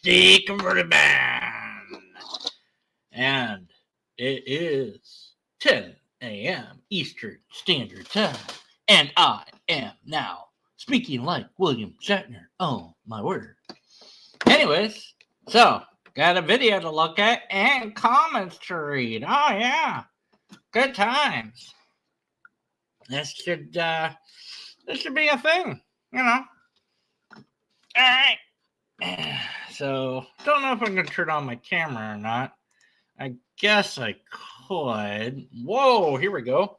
the Converted Band. And it is 10 a.m. Eastern Standard Time. And I am now speaking like William Shatner. Oh, my word. Anyways, so got a video to look at and comments to read. Oh, yeah. Good times. This should be a thing, you know. All right. So, don't know if I'm going to turn on my camera or not. I guess I could. Whoa, here we go.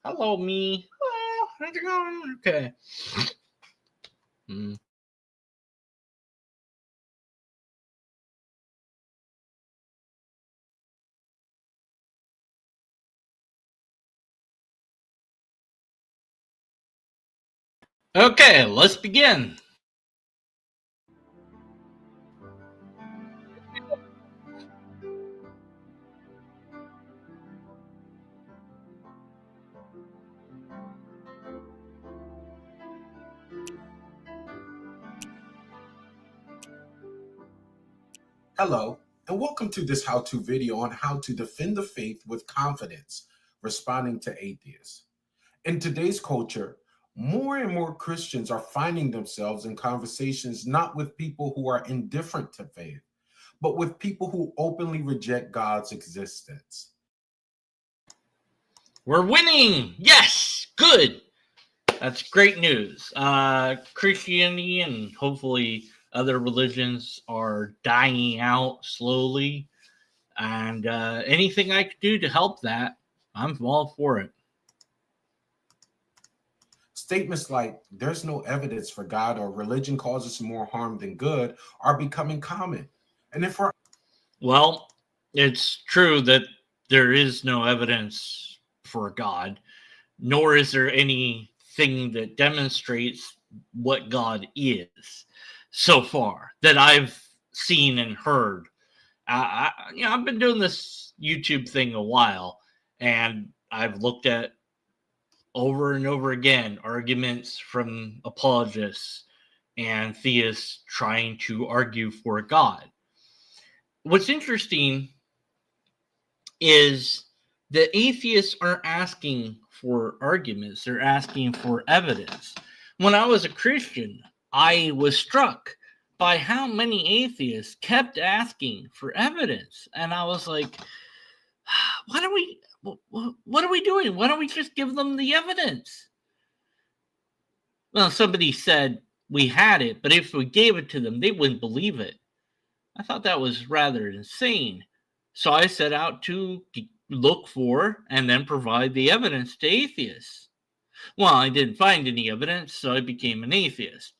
Hello, me. Hello, how's it going? Okay. Okay, let's begin. Hello, and welcome to this how-to video on how to defend the faith with confidence, responding to atheists. In today's culture, more and more Christians are finding themselves in conversations not with people who are indifferent to faith, but with people who openly reject God's existence. We're winning! Yes! Good! That's great news. Christianity and hopefully other religions are dying out slowly. And anything I could do to help that, I'm all for it. Statements like, there's no evidence for God or religion causes more harm than good are becoming common. And if we're... Well, it's true that there is no evidence for God, nor is there anything that demonstrates what God is so far that I've seen and heard. I've been doing this YouTube thing a while, and I've looked at over and over again arguments from apologists and theists trying to argue for God. What's interesting is the atheists aren't asking for arguments, they're asking for evidence. When I was a Christian, I was struck by how many atheists kept asking for evidence. And I was like, what are we doing? Why don't we just give them the evidence? Well, somebody said we had it, but if we gave it to them, they wouldn't believe it. I thought that was rather insane. So I set out to look for and then provide the evidence to atheists. Well, I didn't find any evidence, so I became an atheist.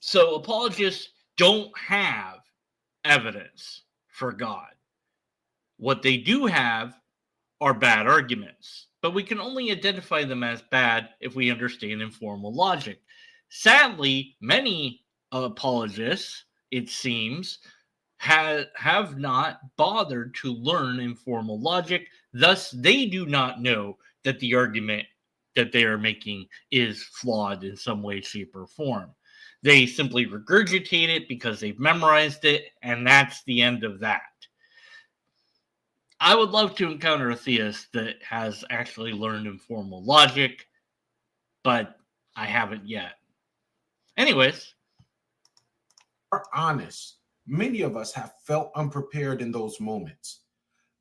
So apologists don't have evidence for God. What they do have are bad arguments, but we can only identify them as bad if we understand informal logic. Sadly, many apologists, it seems, have not bothered to learn informal logic. Thus, they do not know that the argument that they are making is flawed in some way, shape, or form. They simply regurgitate it because they've memorized it, and that's the end of that. I would love to encounter a theist that has actually learned informal logic, but I haven't yet. Anyways. We're honest. Many of us have felt unprepared in those moments.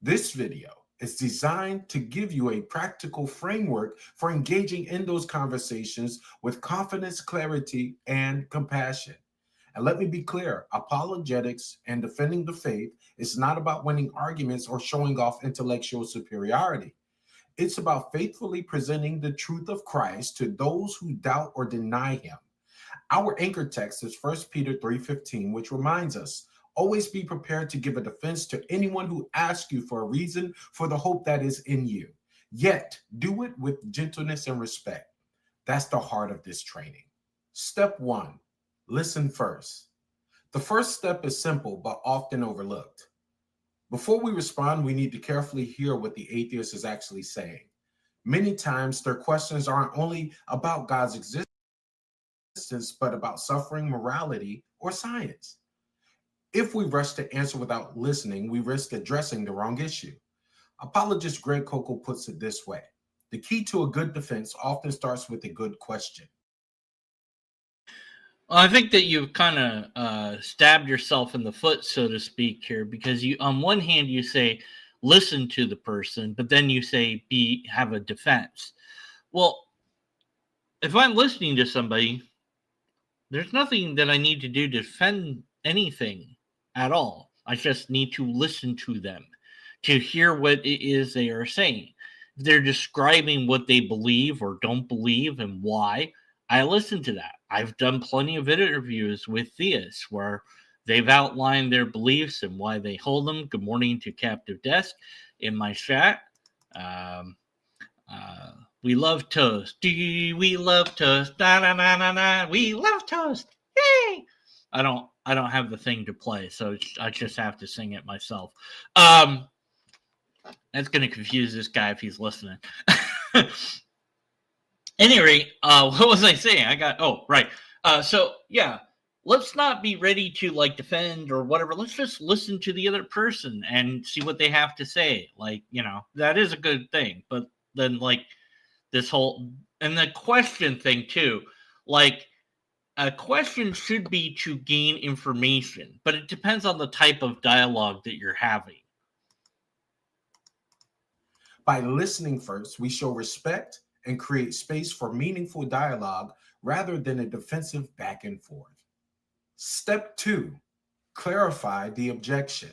This video is designed to give you a practical framework for engaging in those conversations with confidence, clarity, and compassion. And let me be clear, apologetics and defending the faith is not about winning arguments or showing off intellectual superiority. It's about faithfully presenting the truth of Christ to those who doubt or deny him. Our anchor text is 1 Peter 3:15, which reminds us, always be prepared to give a defense to anyone who asks you for a reason for the hope that is in you. Yet, do it with gentleness and respect. That's the heart of this training. Step 1, listen first. The first step is simple, but often overlooked. Before we respond, we need to carefully hear what the atheist is actually saying. Many times, their questions aren't only about God's existence, but about suffering, morality, or science. If we rush to answer without listening, we risk addressing the wrong issue. Apologist Greg Koukl puts it this way: the key to a good defense often starts with a good question. Well, I think that you've kind of stabbed yourself in the foot, so to speak, here, because you, on one hand, you say listen to the person, but then you say have a defense. Well, if I'm listening to somebody, there's nothing that I need to do to defend anything at all. I just need to listen to them, to hear what it is they are saying. If they're describing what they believe or don't believe and why, I listen to that. I've done plenty of interviews with theists where they've outlined their beliefs and why they hold them. Good morning to Captive Desk in my chat. Um, we love toast. We love toast. Na na na na na. We love toast. Yay! I don't have the thing to play, so I just have to sing it myself. That's gonna confuse this guy if he's listening. Anyway, what was I saying? Right. So yeah, let's not be ready to like defend or whatever. Let's just listen to the other person and see what they have to say. Like, that is a good thing. But then like this whole, and the question thing too, like a question should be to gain information, but it depends on the type of dialogue that you're having. By listening first, we show respect and create space for meaningful dialogue rather than a defensive back and forth. Step 2, clarify the objection.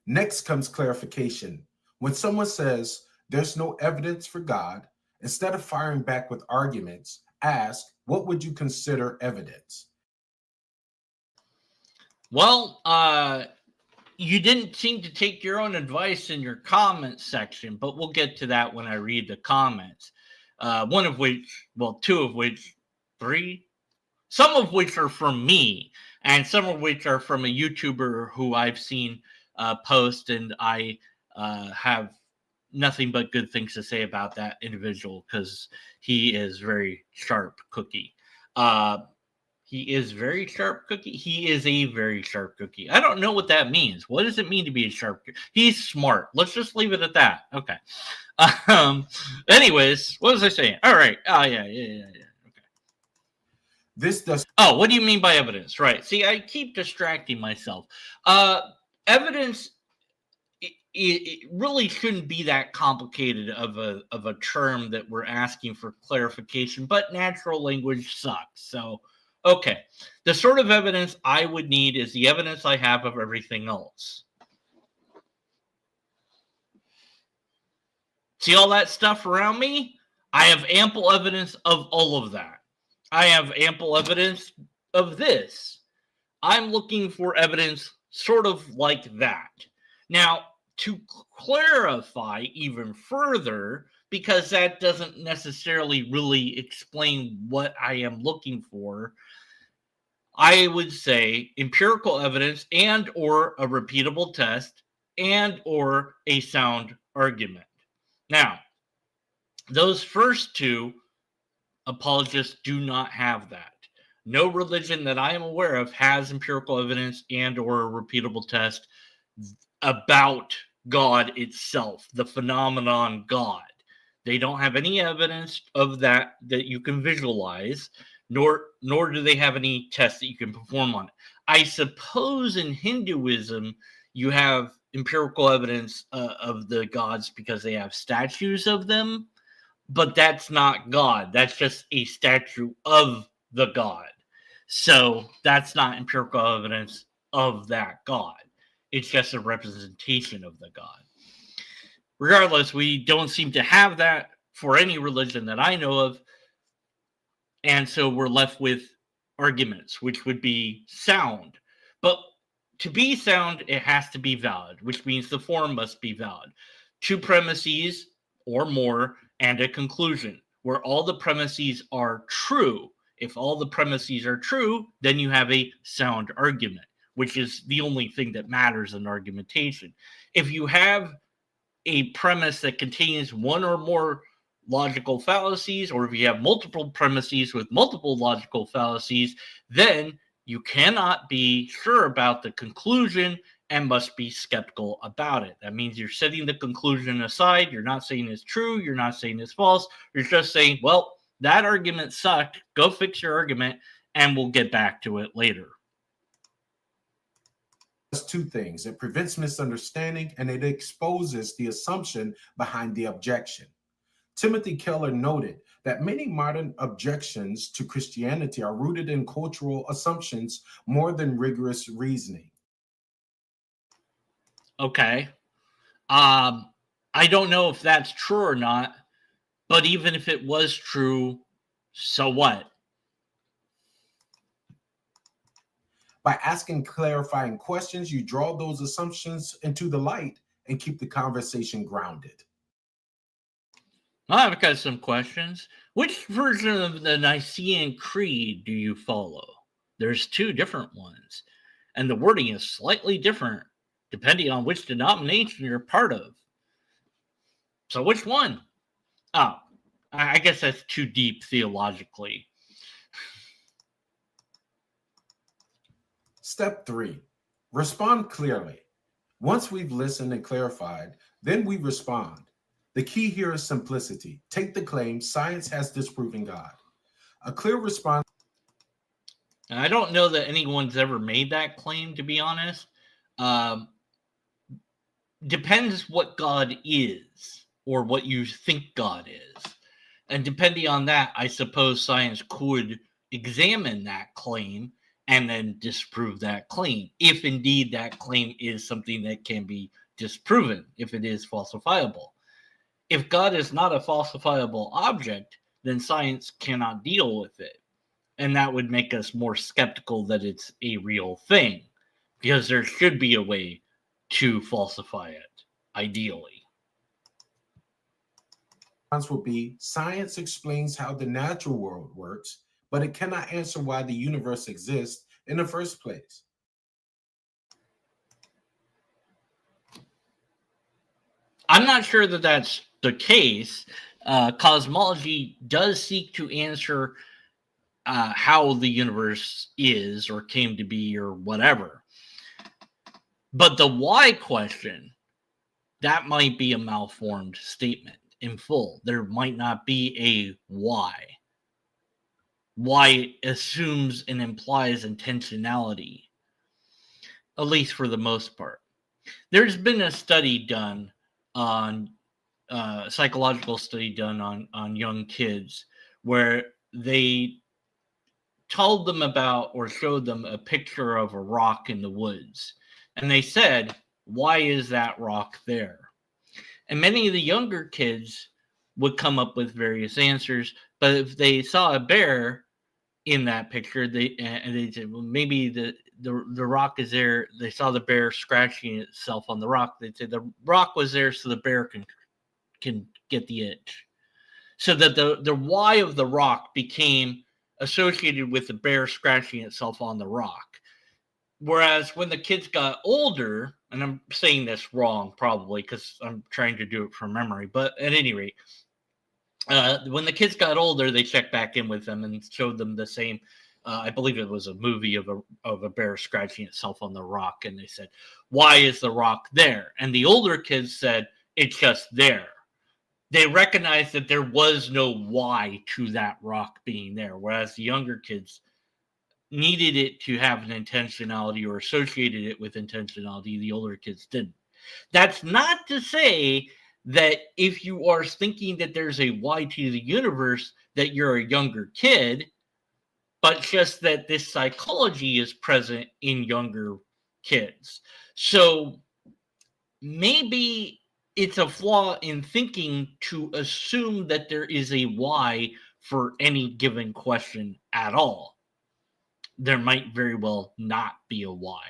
Next comes clarification. When someone says there's no evidence for God, instead of firing back with arguments, ask, what would you consider evidence? Well, you didn't seem to take your own advice in your comments section, but we'll get to that when I read the comments. One of which, well, two of which, three, some of which are from me, and some of which are from a YouTuber who I've seen post, and I have nothing but good things to say about that individual because he is very sharp cookie. He is very sharp cookie. He is a very sharp cookie. I don't know what that means. What does it mean to be a sharp cookie? He's smart. Let's just leave it at that. Okay. Anyways, what was I saying? All right. Oh, yeah. Okay. This does. Oh, what do you mean by evidence? Right. See, I keep distracting myself. Evidence, it really shouldn't be that complicated of a term that we're asking for clarification, but natural language sucks. So, okay. The sort of evidence I would need is the evidence I have of everything else. See all that stuff around me? I have ample evidence of all of that. I have ample evidence of this. I'm looking for evidence sort of like that. Now, to clarify even further, because that doesn't necessarily really explain what I am looking for, I would say empirical evidence and or a repeatable test and or a sound argument. Now, those first two, apologists do not have that. No religion that I am aware of has empirical evidence and or a repeatable test about God itself, the phenomenon God. They don't have any evidence of that you can visualize, nor do they have any tests that you can perform on it. I suppose in Hinduism, you have empirical evidence of the gods because they have statues of them, but that's not God. That's just a statue of the God. So that's not empirical evidence of that God. It's just a representation of the God. Regardless, we don't seem to have that for any religion that I know of. And so we're left with arguments, which would be sound. But to be sound, it has to be valid, which means the form must be valid. Two premises or more and a conclusion where all the premises are true. If all the premises are true, then you have a sound argument, which is the only thing that matters in argumentation. If you have a premise that contains one or more logical fallacies, or if you have multiple premises with multiple logical fallacies, then You cannot be sure about the conclusion and must be skeptical about it. That means you're setting the conclusion aside. You're not saying it's true. You're not saying it's false. You're just saying, well, that argument sucked. Go fix your argument, and we'll get back to it later. Does two things. It prevents misunderstanding and it exposes the assumption behind the objection. Timothy Keller noted that many modern objections to Christianity are rooted in cultural assumptions more than rigorous reasoning. Okay. I don't know if that's true or not, but even if it was true, so what? By asking clarifying questions, you draw those assumptions into the light and keep the conversation grounded. I've got some questions. Which version of the Nicene Creed do you follow? There's two different ones, and the wording is slightly different depending on which denomination you're part of. So which one? Oh, I guess that's too deep theologically. Step 3, respond clearly. Once we've listened and clarified, then we respond. The key here is simplicity. Take the claim, science has disproven God. A clear response. And I don't know that anyone's ever made that claim, to be honest. Depends what God is or what you think God is. And depending on that, I suppose science could examine that claim and then disprove that claim, if indeed that claim is something that can be disproven, if it is falsifiable. If God is not a falsifiable object, then science cannot deal with it. And that would make us more skeptical that it's a real thing, because there should be a way to falsify it, ideally. Will be science explains how the natural world works, but it cannot answer why the universe exists in the first place. I'm not sure that that's the case. Cosmology does seek to answer how the universe is or came to be or whatever. But the why question, that might be a malformed statement in full. There might not be a why. Why assumes and implies intentionality, at least for the most part. There's been a study done on psychological study done on young kids where they told them about or showed them a picture of a rock in the woods. And they said, why is that rock there? And many of the younger kids would come up with various answers. But if they saw a bear in that picture, they said, well, maybe the rock is there. They saw the bear scratching itself on the rock. They'd say the rock was there so the bear can get the itch. So that the why of the rock became associated with the bear scratching itself on the rock. Whereas when the kids got older, and I'm saying this wrong probably because I'm trying to do it from memory, but at any rate, when the kids got older, they checked back in with them and showed them the same. I believe it was a movie of a bear scratching itself on the rock, and they said, "Why is the rock there?" And the older kids said, "It's just there." They recognized that there was no why to that rock being there, whereas the younger kids needed it to have an intentionality or associated it with intentionality. The older kids didn't. That's not to say that if you are thinking that there's a why to the universe, that you're a younger kid, but just that this psychology is present in younger kids. So maybe it's a flaw in thinking to assume that there is a why for any given question at all. There might very well not be a why.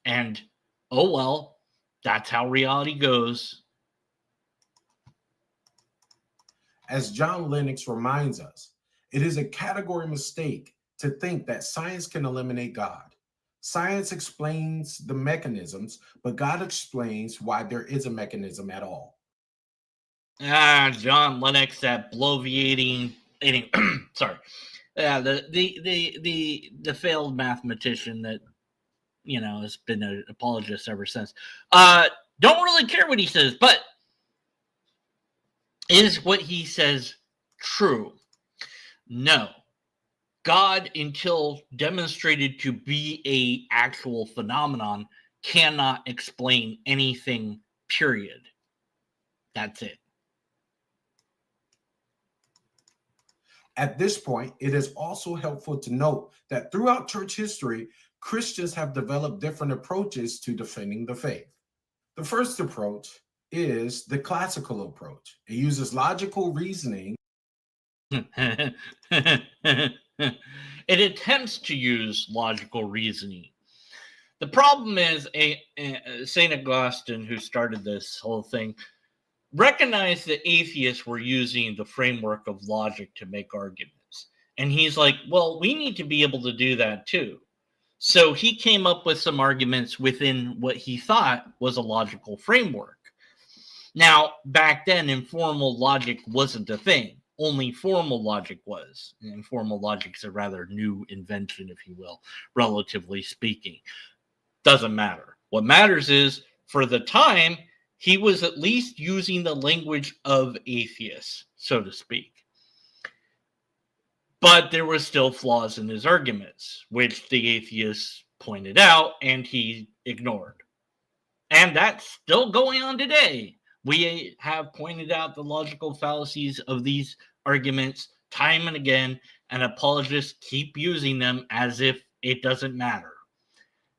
And, oh well, that's how reality goes. As John Lennox reminds us, it is a category mistake to think that science can eliminate God. Science explains the mechanisms, but God explains why there is a mechanism at all. John Lennox, that bloviating, sorry, Yeah, the failed mathematician that has been an apologist ever since. Don't really care what he says, but is what he says true? No. God, until demonstrated to be a actual phenomenon, cannot explain anything, period. That's it. At this point, it is also helpful to note that throughout church history, Christians have developed different approaches to defending the faith. The first approach is the classical approach. It uses logical reasoning. It attempts to use logical reasoning. The problem is, St. Augustine, who started this whole thing, recognized that atheists were using the framework of logic to make arguments. And he's like, well, we need to be able to do that too. So he came up with some arguments within what he thought was a logical framework. Now, back then, informal logic wasn't a thing. Only formal logic was. And formal logic is a rather new invention, if you will, relatively speaking. Doesn't matter. What matters is, for the time, he was at least using the language of atheists, so to speak. But there were still flaws in his arguments, which the atheists pointed out and he ignored. And that's still going on today. We have pointed out the logical fallacies of these arguments time and again, and apologists keep using them as if it doesn't matter.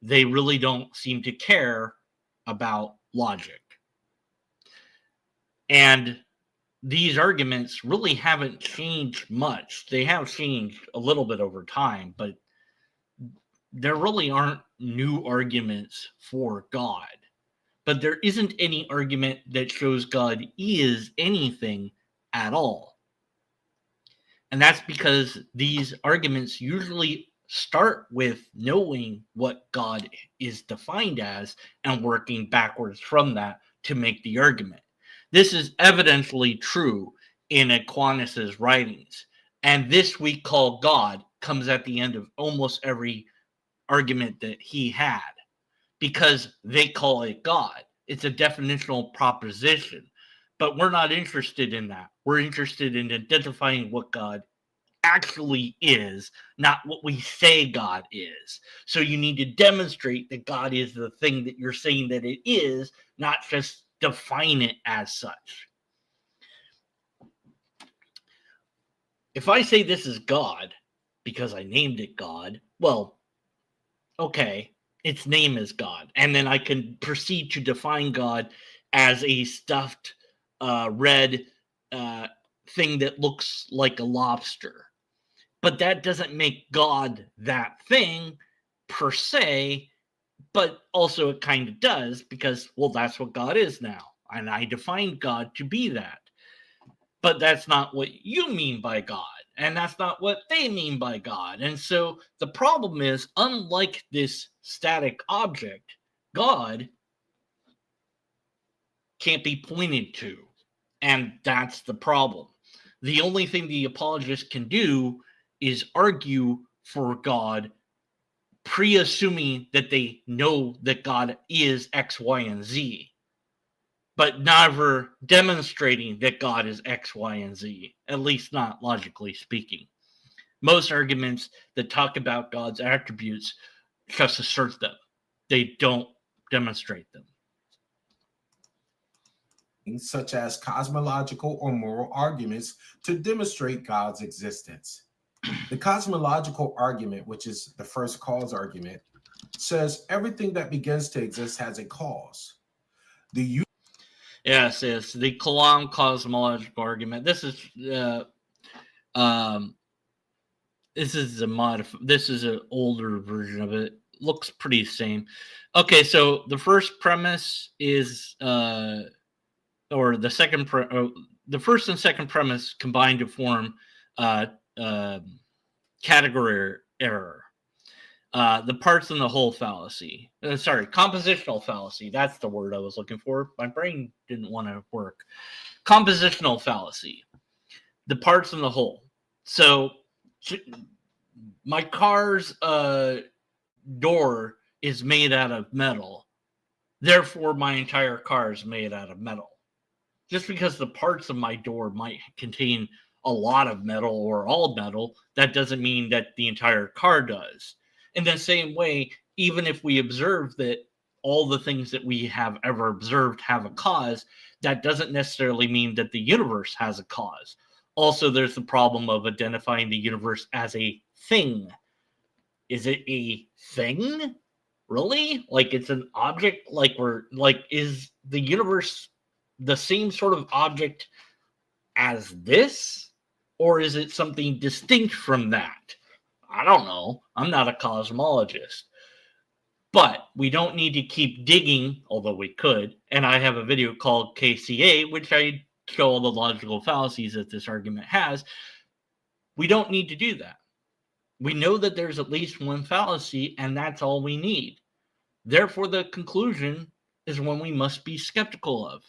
They really don't seem to care about logic. And these arguments really haven't changed much. They have changed a little bit over time, but there really aren't new arguments for God. But there isn't any argument that shows God is anything at all. And that's because these arguments usually start with knowing what God is defined as and working backwards from that to make the argument. This is evidently true in Aquinas' writings. And this we call God comes at the end of almost every argument that he had, because they call it God. It's a definitional proposition. But we're not interested in that. We're interested in identifying what God actually is, not what we say God is. So you need to demonstrate that God is the thing that you're saying that it is, not just define it as such. If I say this is God because I named it God, well, okay, its name is God. And then I can proceed to define God as a stuffed red thing that looks like a lobster. But that doesn't make God that thing per se, but also it kind of does, because, well, that's what God is now. And I defined God to be that. But that's not what you mean by God. And that's not what they mean by God. And so the problem is, unlike this static object, God can't be pointed to. And that's the problem. The only thing the apologist can do is argue for God, pre-assuming that they know that God is X, Y, and Z, but never demonstrating that God is X, Y, and Z, at least not logically speaking. Most arguments that talk about God's attributes just assert them. They don't demonstrate them. Such as cosmological or moral arguments to demonstrate God's existence. The cosmological argument, which is the first cause argument, says everything that begins to exist has a cause. Yes, the Kalam cosmological argument. This is this is an older version of it. Looks pretty same. Okay, so the first premise is or the second the first and second premise combine to form category error. The parts and the whole fallacy. Compositional fallacy. That's the word I was looking for. My brain didn't want to work. Compositional fallacy. The parts and the whole. So My car's door is made out of metal. Therefore, my entire car is made out of metal. Just because the parts of my door might contain a lot of metal or all metal, that doesn't mean that the entire car does. In the same way, even if we observe that all the things that we have ever observed have a cause, that doesn't necessarily mean that the universe has a cause. Also, there's the problem of identifying the universe as a thing. Is it a thing? Really? Like it's an object? Is the universe the same sort of object as this? Or is it something distinct from that? I don't know. I'm not a cosmologist. But we don't need to keep digging, although we could. And I have a video called KCA, which I show all the logical fallacies that this argument has. We don't need to do that. We know that there's at least one fallacy, and that's all we need. Therefore, the conclusion is one we must be skeptical of.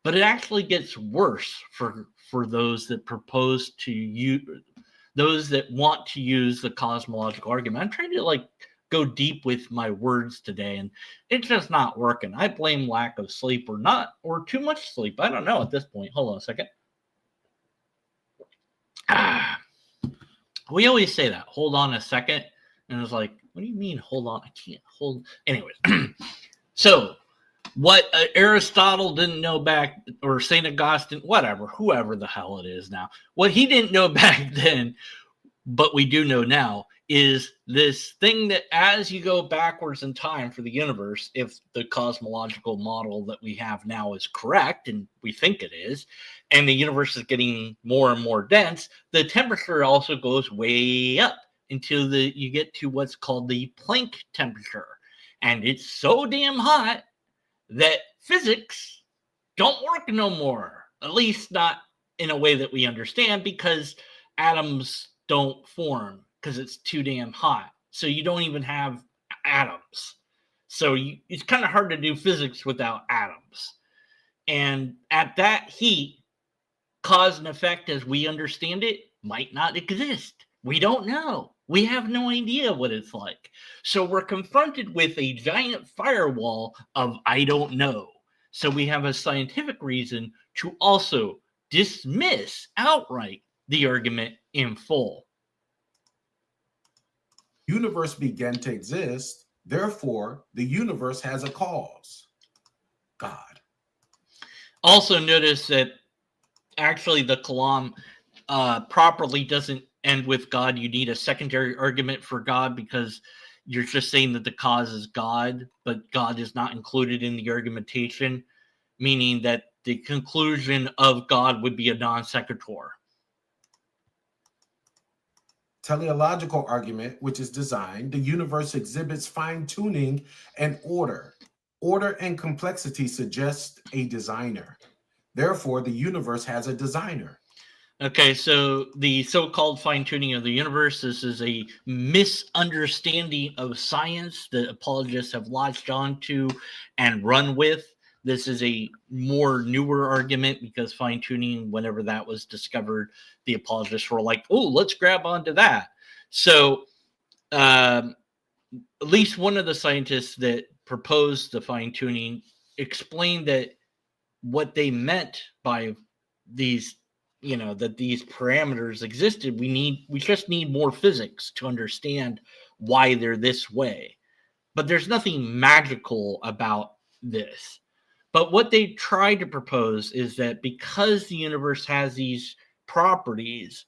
But it actually gets worse for those that propose to use, those that want to use the cosmological argument. I'm trying to go deep with my words today, and it's just not working. I blame lack of sleep or too much sleep. I don't know at this point. Hold on a second. We always say that. Hold on a second. And it's like, what do you mean, hold on? I can't hold. Anyways, so what Aristotle didn't know back, or St. Augustine, whatever, whoever the hell it is now, what he didn't know back then, but we do know now, is this thing that as you go backwards in time for the universe, if the cosmological model that we have now is correct, and we think it is, and the universe is getting more and more dense, the temperature also goes way up until you get to what's called the Planck temperature. And it's so damn hot that physics don't work no more, at least not in a way that we understand, because atoms don't form because it's too damn hot. So you don't even have atoms. So it's kind of hard to do physics without atoms. And at that heat, cause and effect as we understand it might not exist. We don't know. We have no idea what it's like. So we're confronted with a giant firewall of I don't know. So we have a scientific reason to also dismiss outright the argument in full. Universe began to exist, therefore the universe has a cause. God. Also notice that actually the Kalam properly doesn't end with God. You need a secondary argument for God because you're just saying that the cause is God, but God is not included in the argumentation, meaning that the conclusion of God would be a non sequitur. Teleological argument, which is designed, the universe exhibits fine-tuning and order. Order and complexity suggest a designer. Therefore, the universe has a designer. Okay, so the so-called fine-tuning of the universe, this is a misunderstanding of science that apologists have latched onto and run with. This is a more newer argument because fine-tuning, whenever that was discovered, the apologists were like, oh, let's grab onto that. So at least one of the scientists that proposed the fine-tuning explained that what they meant by these, that these parameters existed, we just need more physics to understand why they're this way. But there's nothing magical about this. But what they tried to propose is that because the universe has these properties,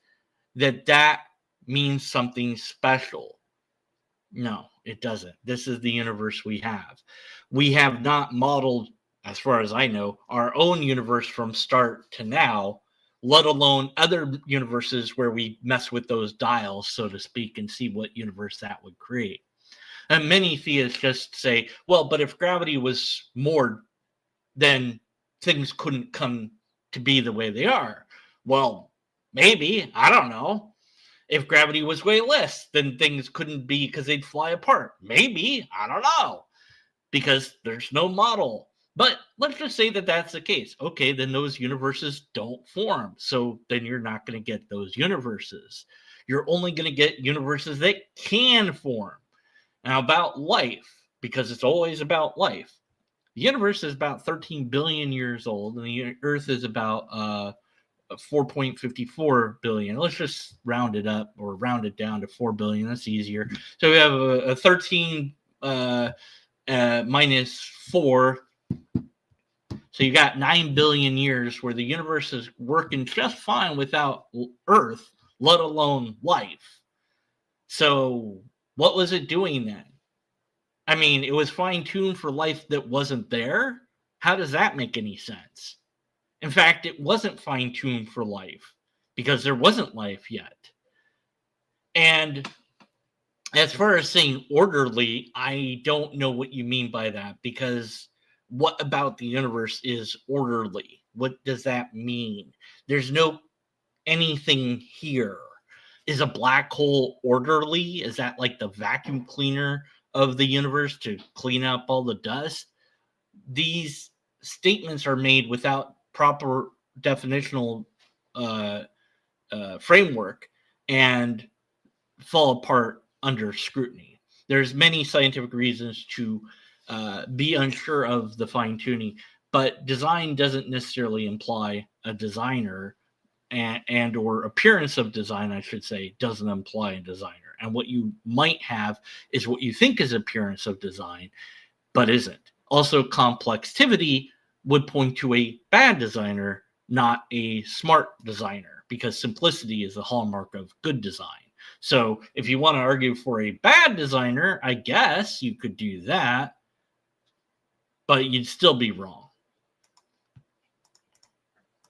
that means something special. No, it doesn't. This is the universe we have. We have not modeled, as far as I know, our own universe from start to now, let alone other universes where we mess with those dials, so to speak, and see what universe that would create. And many theists just say, well, but if gravity was more, then things couldn't come to be the way they are. Well, maybe, I don't know. If gravity was way less, then things couldn't be because they'd fly apart. Maybe, I don't know, because there's no model. But let's just say that that's the case. Okay, then those universes don't form. So then you're not going to get those universes. You're only going to get universes that can form. Now, about life, because it's always about life. The universe is about 13 billion years old, and the Earth is about 4.54 billion. Let's just round it up or round it down to 4 billion. That's easier. So we have a 13 minus 4. So you got 9 billion years where the universe is working just fine without Earth, let alone life. So what was it doing then? I mean, it was fine-tuned for life that wasn't there. How does that make any sense? In fact, it wasn't fine-tuned for life because there wasn't life yet. And as far as saying orderly, I don't know what you mean by that, because what about the universe is orderly? What does that mean? There's no anything here. Is a black hole orderly? Is that like the vacuum cleaner of the universe to clean up all the dust? These statements are made without proper definitional framework and fall apart under scrutiny. There's many scientific reasons to be unsure of the fine-tuning, but design doesn't necessarily imply a designer, and or appearance of design, I should say, doesn't imply a designer. And what you might have is what you think is appearance of design, but isn't. Also, complexity would point to a bad designer, not a smart designer, because simplicity is the hallmark of good design. So if you want to argue for a bad designer, I guess you could do that, but you'd still be wrong.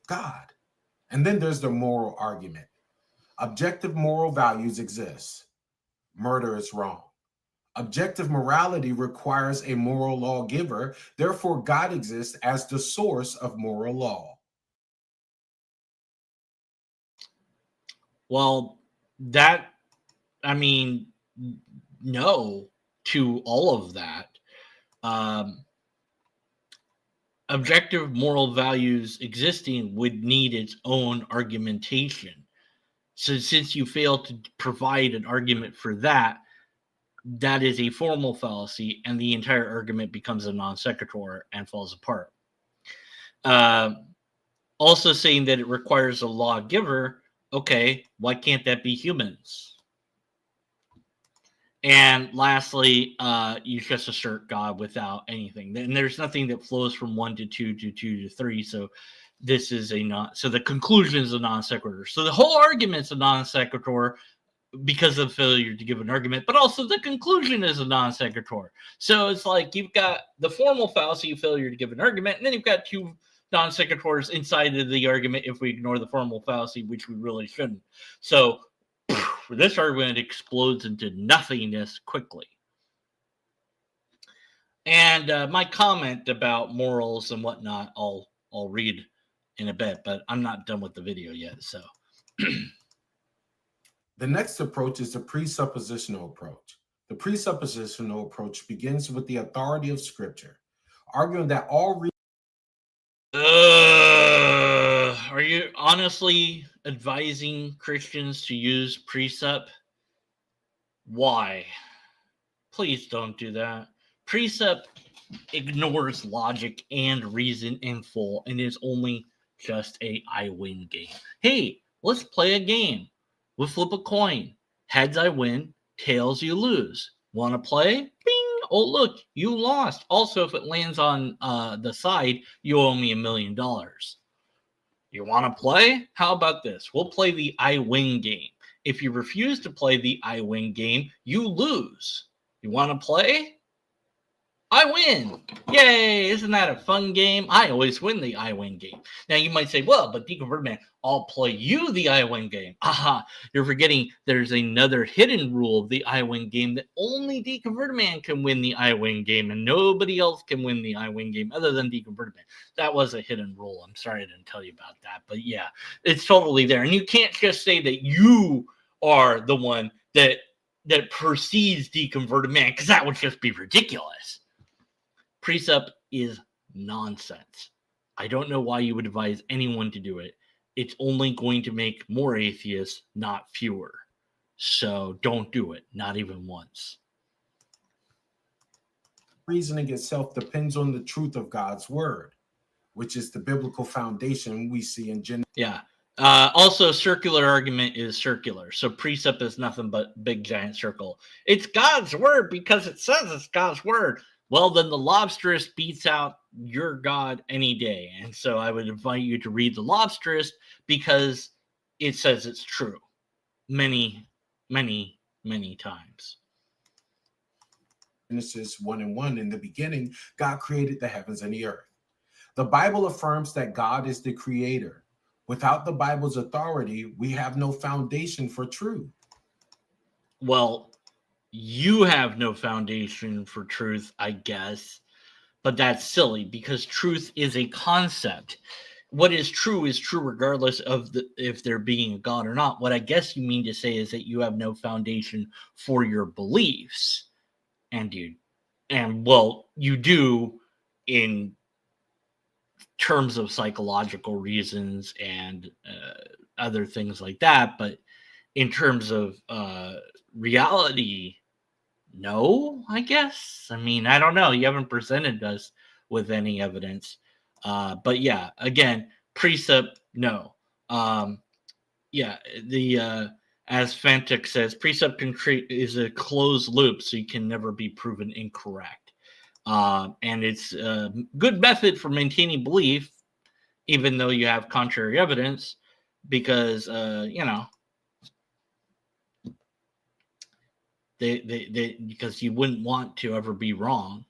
God. And then there's the moral argument. Objective moral values exist. Murder is wrong. Objective morality requires a moral lawgiver. Therefore, God exists as the source of moral law. Well, that, I mean, no to all of that. Objective moral values existing would need its own argumentation. So since you fail to provide an argument for that, that is a formal fallacy, and the entire argument becomes a non sequitur and falls apart. Also saying that it requires a lawgiver, okay, why can't that be humans? And lastly, you just assert God without anything. And there's nothing that flows from 1 to 2 to 2 to 3. So this is a non. So the conclusion is a non sequitur. So the whole argument's a non sequitur because of failure to give an argument, but also the conclusion is a non sequitur. So it's like you've got the formal fallacy of failure to give an argument, and then you've got two non sequiturs inside of the argument if we ignore the formal fallacy, which we really shouldn't. So this argument explodes into nothingness quickly. And my comment about morals and whatnot, I'll read in a bit, but I'm not done with the video yet. So the next approach is the presuppositional approach. The presuppositional approach begins with the authority of Scripture, arguing that all are you honestly advising Christians to use precept? Why? Please don't do that. Precept ignores logic and reason in full and is only just a I win game. Hey, let's play a game. We'll flip a coin. Heads I win, tails you lose. Want to play? Bing! Oh, look, you lost. Also, if it lands on the side, you owe me $1 million. You want to play? How about this? We'll play the I win game. If you refuse to play the I win game, you lose. You want to play? I win. Yay. Isn't that a fun game? I always win the I win game. Now you might say, well, but Deconverted Man, I'll play you the I win game. Aha. You're forgetting there's another hidden rule of the I win game that only Deconverted Man can win the I win game and nobody else can win the I win game other than Deconverted Man. That was a hidden rule. I'm sorry I didn't tell you about that. But yeah, it's totally there. And you can't just say that you are the one that precedes Deconverted Man, because that would just be ridiculous. Precept is nonsense. I don't know why you would advise anyone to do it. It's only going to make more atheists, not fewer. So don't do it, not even once. Reasoning itself depends on the truth of God's word, which is the biblical foundation we see in Genesis. Yeah. Also, circular argument is circular. So precept is nothing but big giant circle. It's God's word because it says it's God's word. Well, then the lobsterist beats out your God any day. And so I would invite you to read the lobsterist because it says it's true many, many, many times. Genesis 1:1, in the beginning, God created the heavens and the earth. The Bible affirms that God is the creator. Without the Bible's authority, we have no foundation for truth. Well, you have no foundation for truth, I guess, but that's silly because truth is a concept. What is true regardless of if there being a God or not. What I guess you mean to say is that you have no foundation for your beliefs. Well, you do in terms of psychological reasons and other things like that, but in terms of reality, no, I guess. I mean, I don't know. You haven't presented us with any evidence. But yeah, again, precept, no. Yeah, as Fantic says, precept is a closed loop, so you can never be proven incorrect. And it's a good method for maintaining belief, even though you have contrary evidence, because because you wouldn't want to ever be wrong,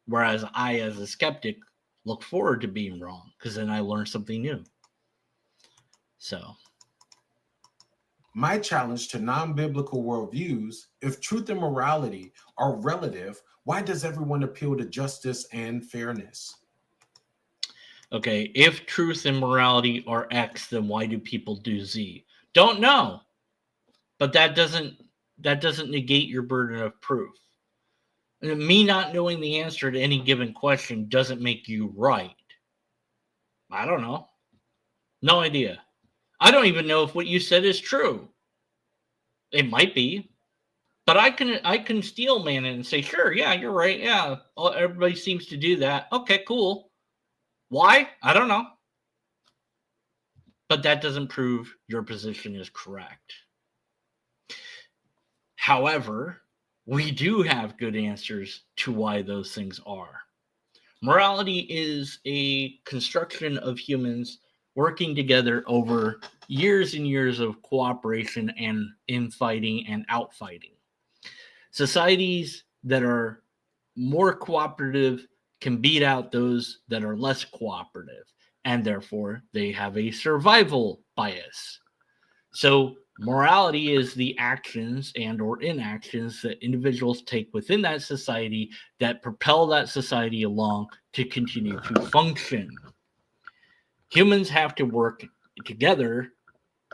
whereas I, as a skeptic, look forward to being wrong because then I learn something new. So my challenge to non-biblical worldviews: if truth and morality are relative, why does everyone appeal to justice and fairness? Okay, if truth and morality are X, then why do people do Z? Don't know, but that doesn't negate your burden of proof. Me not knowing the answer to any given question doesn't make you right. I don't know. No idea. I don't even know if what you said is true. It might be, but I can steel man it and say, sure, yeah, you're right. Yeah, everybody seems to do that. Okay, cool. Why? I don't know. But that doesn't prove your position is correct. However, we do have good answers to why those things are. Morality is a construction of humans working together over years and years of cooperation and infighting and outfighting. Societies that are more cooperative can beat out those that are less cooperative, and therefore they have a survival bias. So morality is the actions and or inactions that individuals take within that society that propel that society along to continue to function. Humans have to work together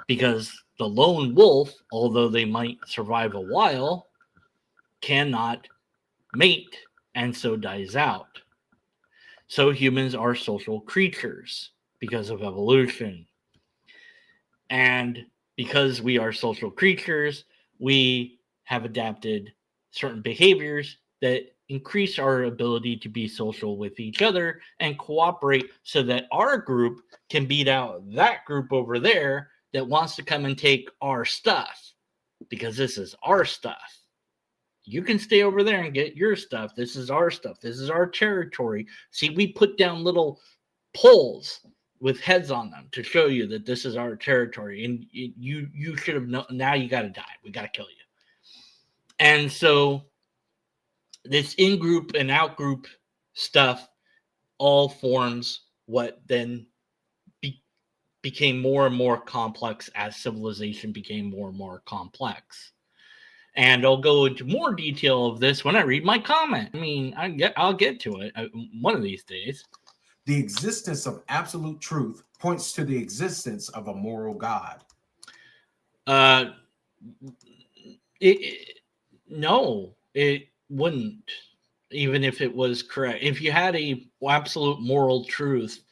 because the lone wolf, although they might survive a while, cannot mate and so dies out. So humans are social creatures because of evolution. And because we are social creatures, we have adapted certain behaviors that increase our ability to be social with each other and cooperate so that our group can beat out that group over there that wants to come and take our stuff, because this is our stuff. You can stay over there and get your stuff. This is our stuff. This is our territory. See, we put down little poles with heads on them to show you that this is our territory, and you should have known. Now you got to die. We got to kill you. And so this in-group and out-group stuff all forms what then became more and more complex as civilization became more and more complex. And I'll go into more detail of this when I read my comment. I mean, I'll get to it one of these days. The existence of absolute truth points to the existence of a moral God. No, it wouldn't, even if it was correct. If you had a absolute moral truth,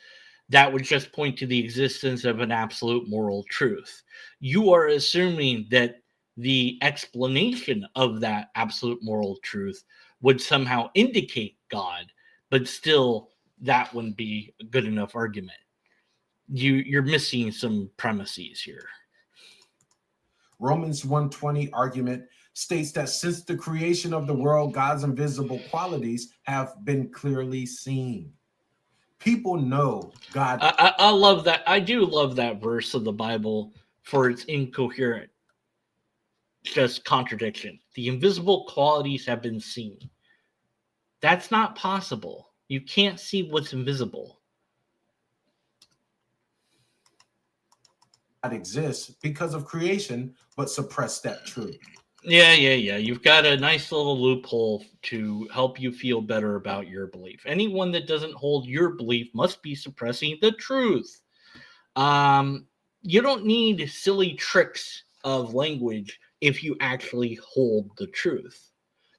that would just point to the existence of an absolute moral truth. You are assuming that the explanation of that absolute moral truth would somehow indicate God, but still that wouldn't be a good enough argument. You're missing some premises here. Romans 1:20 argument states that since the creation of the world, God's invisible qualities have been clearly seen. People know God. I love that. I do love that verse of the Bible for its incoherent, just contradiction. The invisible qualities have been seen. That's not possible. You can't see what's invisible. God exists because of creation, but suppress that truth. Yeah. You've got a nice little loophole to help you feel better about your belief. Anyone that doesn't hold your belief must be suppressing the truth. You don't need silly tricks of language if you actually hold the truth.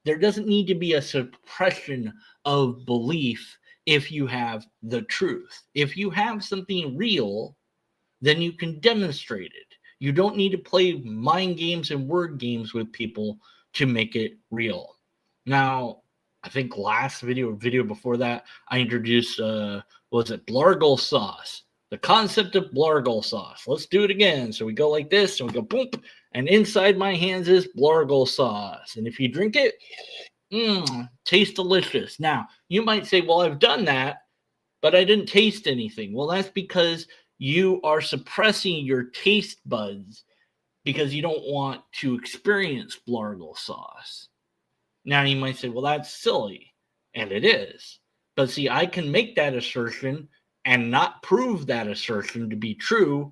There doesn't need to be a suppression of belief if you have the truth. If you have something real, then you can demonstrate it. You don't need to play mind games and word games with people to make it real. Now, I think last video before that, I introduced, Blargle sauce. The concept of Blargle sauce. Let's do it again. So we go like this, and we go boom, and inside my hands is Blargle sauce. And if you drink it, tastes delicious. Now, you might say, well, I've done that, but I didn't taste anything. Well, that's because you are suppressing your taste buds because you don't want to experience Blargle sauce. Now, you might say, well, that's silly. And it is. But see, I can make that assertion and not prove that assertion to be true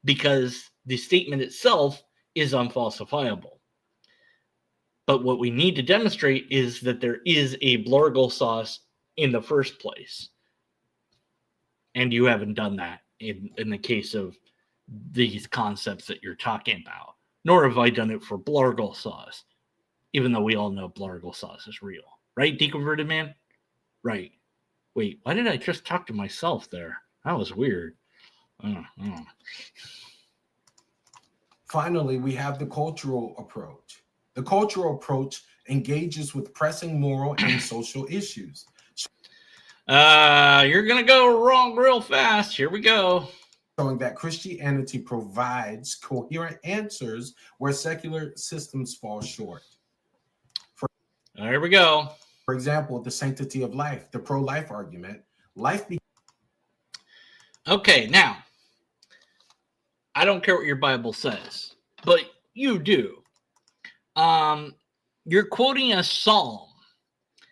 because the statement itself is unfalsifiable. But what we need to demonstrate is that there is a Blargle sauce in the first place. And you haven't done that in the case of these concepts that you're talking about. Nor have I done it for Blargle sauce, even though we all know Blargle sauce is real. Right, Deconverted Man? Right. Wait, why did I just talk to myself there? That was weird. Finally, we have the cultural approach. The cultural approach engages with pressing moral and social issues. You're going to go wrong real fast. Here we go. Showing that Christianity provides coherent answers where secular systems fall short. There we go. For example, the sanctity of life, the pro-life argument. Okay, now, I don't care what your Bible says, but you do. You're quoting a psalm.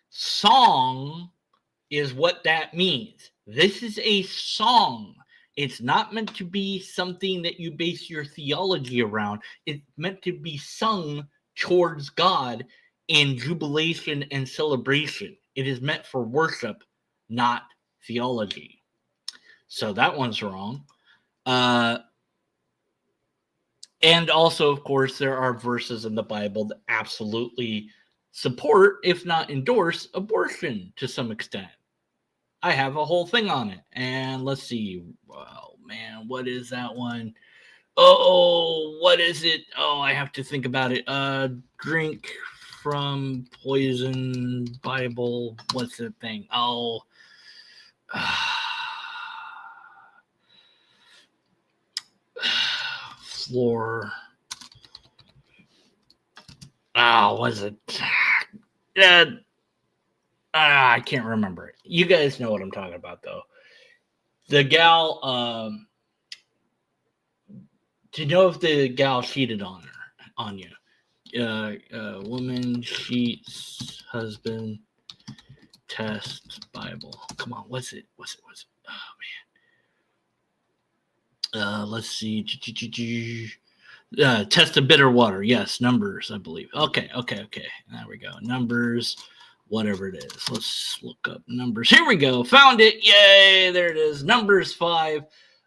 Song is what that means. This is a song. It's not meant to be something that you base your theology around. It's meant to be sung towards God in jubilation and celebration. It is meant for worship, not theology. So that one's wrong. And also, of course, there are verses in the Bible that absolutely support, if not endorse, abortion to some extent. I have a whole thing on it. And let's see. Oh, man, what is that one? Oh, what is it? Oh, I have to think about it. Drink from poison Bible. What's the thing? Oh. Floor. Oh, was it? I can't remember it. You guys know what I'm talking about, though. The gal, to know if the gal cheated on you. Woman cheats, husband, test, Bible. Come on, what's it? Oh, man. Let's see. Test of bitter water. Yes, Numbers, I believe. Okay. There we go. Numbers, whatever it is. Let's look up Numbers. Here we go. Found it. Yay. There it is. Numbers 5,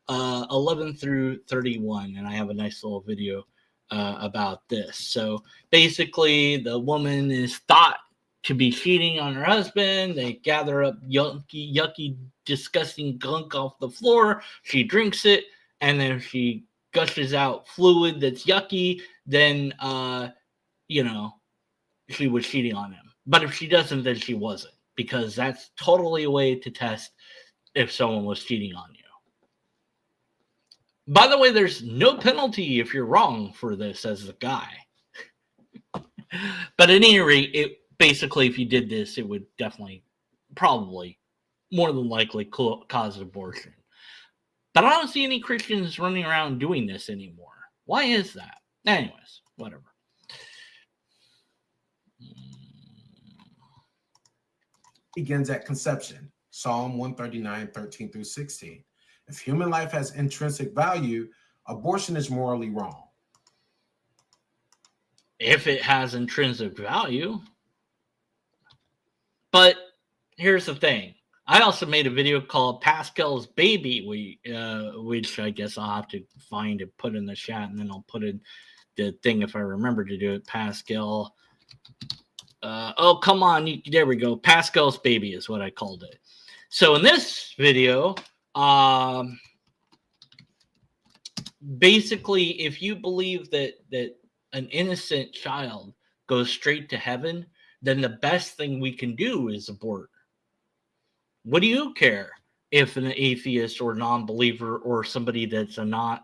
11 through 31. And I have a nice little video about this. So basically, the woman is thought to be cheating on her husband. They gather up yucky, disgusting gunk off the floor. She drinks it, and then she gushes out fluid that's yucky. then she was cheating on him. But if she doesn't, then she wasn't, because that's totally a way to test if someone was cheating on you. By the way, there's no penalty if you're wrong for this as a guy. But at any rate, basically, if you did this, it would definitely, probably, more than likely cause abortion. But I don't see any Christians running around doing this anymore. Why is that? Anyways, whatever. Begins at conception. Psalm 139, 13 through 16. If human life has intrinsic value, abortion is morally wrong. If it has intrinsic value. But here's the thing. I also made a video called Pascal's Baby, which I guess I'll have to find and put in the chat, and then I'll put in the thing if I remember to do it. Pascal. Oh, come on. There we go. Pascal's Baby is what I called it. So in this video, basically, if you believe that an innocent child goes straight to heaven, then the best thing we can do is abort. What do you care if an atheist or non-believer or somebody that's a not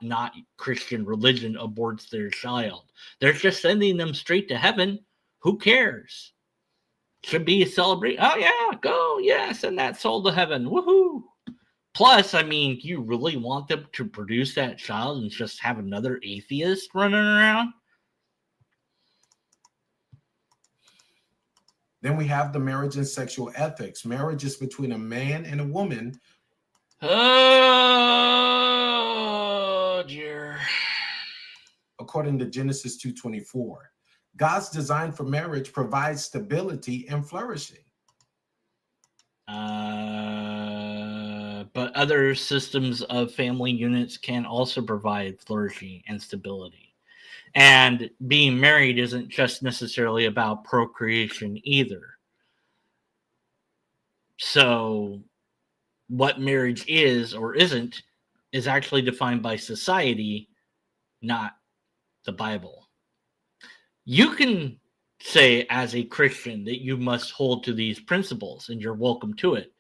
Christian religion aborts their child? They're just sending them straight to heaven. Who cares? Should be a celebration. Oh yeah, go, yeah, send that soul to heaven. Woohoo! Plus, I mean, do you really want them to produce that child and just have another atheist running around? Then we have the marriage and sexual ethics. Marriage is between a man and a woman. Oh, dear. According to Genesis 2:24. God's design for marriage provides stability and flourishing. But other systems of family units can also provide flourishing and stability. And being married isn't just necessarily about procreation either. So what marriage is or isn't is actually defined by society, not the Bible. You can say as a Christian that you must hold to these principles, and you're welcome to it,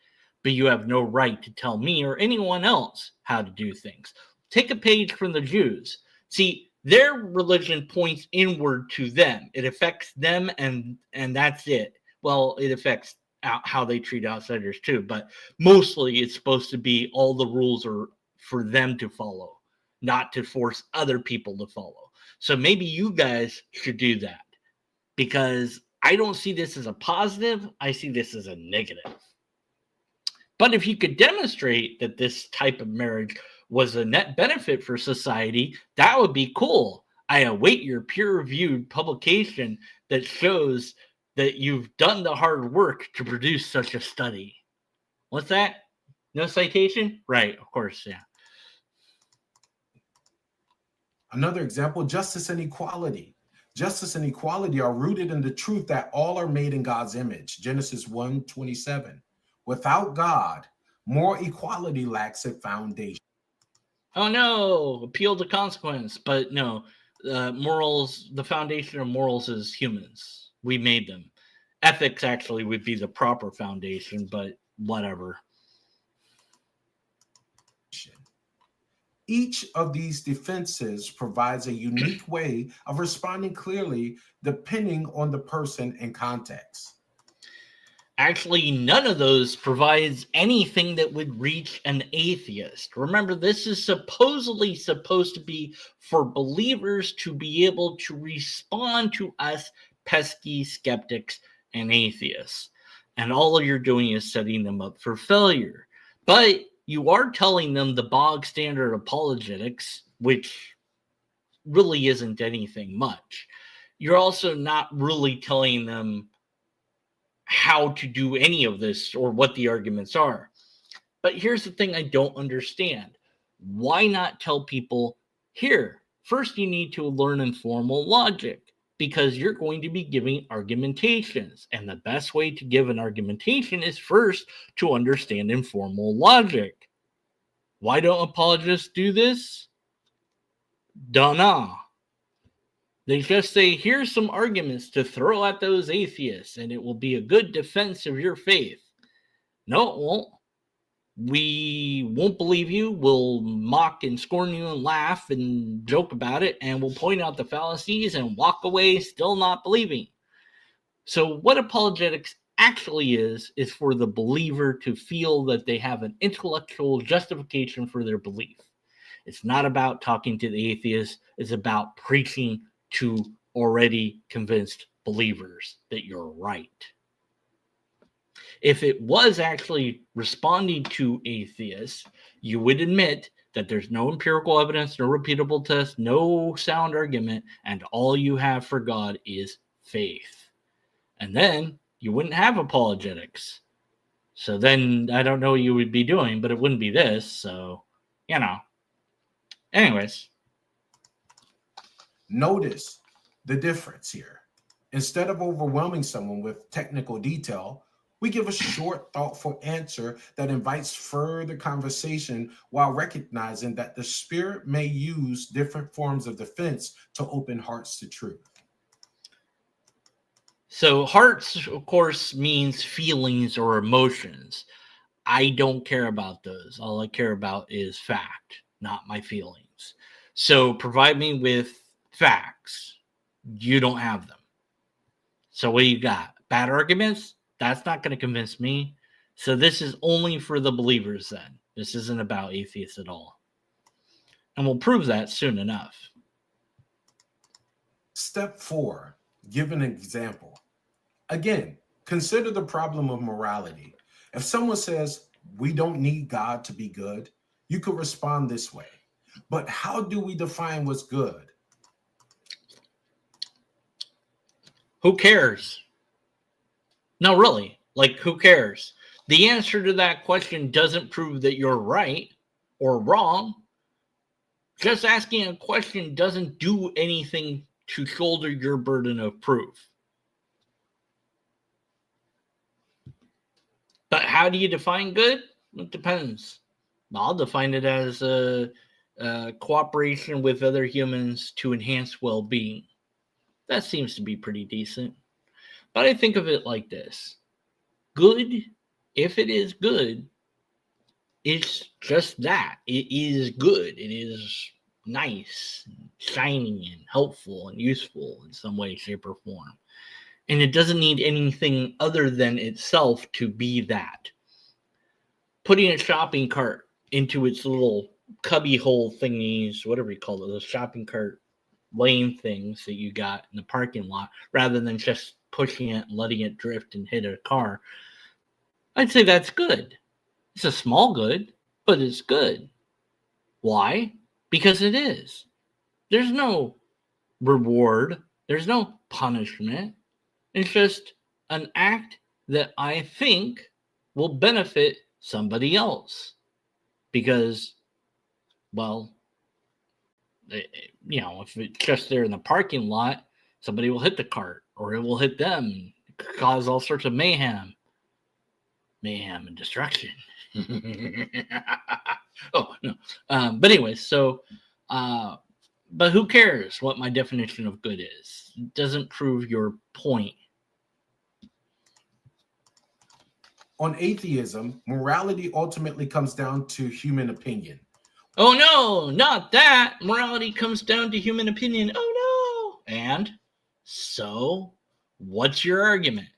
but you have no right to tell me or anyone else how to do things. Take a page from the Jews. See, their religion points inward to them. It affects them, and that's it. Well, it affects how they treat outsiders too, but mostly it's supposed to be all the rules are for them to follow, not to force other people to follow. So maybe you guys should do that, because I don't see this as a positive. I see this as a negative. But if you could demonstrate that this type of marriage was a net benefit for society, that would be cool. I await your peer-reviewed publication that shows that you've done the hard work to produce such a study. What's that? No citation? Right, of course, yeah. Another example, justice and equality. Justice and equality are rooted in the truth that all are made in God's image. Genesis 1:27. Without God, more equality lacks a foundation. Oh no, appeal to consequence. But no, morals, the foundation of morals is humans. We made them. Ethics actually would be the proper foundation, but whatever. Each of these defenses provides a unique way of responding clearly depending on the person and context. Actually, none of those provides anything that would reach an atheist. Remember, this is supposedly supposed to be for believers to be able to respond to us pesky skeptics and atheists. And all you're doing is setting them up for failure. But you are telling them the bog standard apologetics, which really isn't anything much. You're also not really telling them how to do any of this or what the arguments are. But here's the thing I don't understand. Why not tell people, here, first you need to learn informal logic, because you're going to be giving argumentations. And the best way to give an argumentation is first to understand informal logic. Why don't apologists do this? Dunno. They just say, here's some arguments to throw at those atheists, and it will be a good defense of your faith. No, it won't. We won't believe you. We'll mock and scorn you and laugh and joke about it, and we'll point out the fallacies and walk away still not believing. So what apologetics actually is for the believer to feel that they have an intellectual justification for their belief. It's not about talking to the atheists. It's about preaching to already convinced believers that you're right. If it was actually responding to atheists, you would admit that there's no empirical evidence, no repeatable test, no sound argument, and all you have for God is faith. And then you wouldn't have apologetics. So then I don't know what you would be doing, but it wouldn't be this. So, Anyways. Notice the difference here. Instead of overwhelming someone with technical detail, we give a short, thoughtful answer that invites further conversation while recognizing that the Spirit may use different forms of defense to open hearts to truth. So hearts, of course, means feelings or emotions. I don't care about those. All I care about is fact, not my feelings. So provide me with facts. You don't have them. So what do you got? Bad arguments? That's not going to convince me. So this is only for the believers then. This isn't about atheists at all. And we'll prove that soon enough. Step 4, give an example. Again, consider the problem of morality. If someone says, we don't need God to be good, you could respond this way. But how do we define what's good? Who cares? No, really. Who cares? The answer to that question doesn't prove that you're right or wrong. Just asking a question doesn't do anything to shoulder your burden of proof. But how do you define good? It depends. I'll define it as cooperation with other humans to enhance well-being. That seems to be pretty decent. But I think of it like this. Good, if it is good, it's just that. It is good. It is nice, and shiny, and helpful, and useful in some way, shape, or form. And it doesn't need anything other than itself to be that. Putting a shopping cart into its little cubby hole thingies, whatever you call it, those shopping cart lane things that you got in the parking lot, rather than just pushing it and letting it drift and hit a car, I'd say that's good. It's a small good, but it's good. Why? Because it is. There's no reward. There's no punishment. It's just an act that I think will benefit somebody else. Because, well, if it's just there in the parking lot, somebody will hit the cart or it will hit them, cause all sorts of mayhem and destruction. Oh, no. But anyway, but who cares what my definition of good is? It doesn't prove your point. On atheism, morality ultimately comes down to human opinion. Oh, no, not that. Morality comes down to human opinion. Oh, no. And so, what's your argument?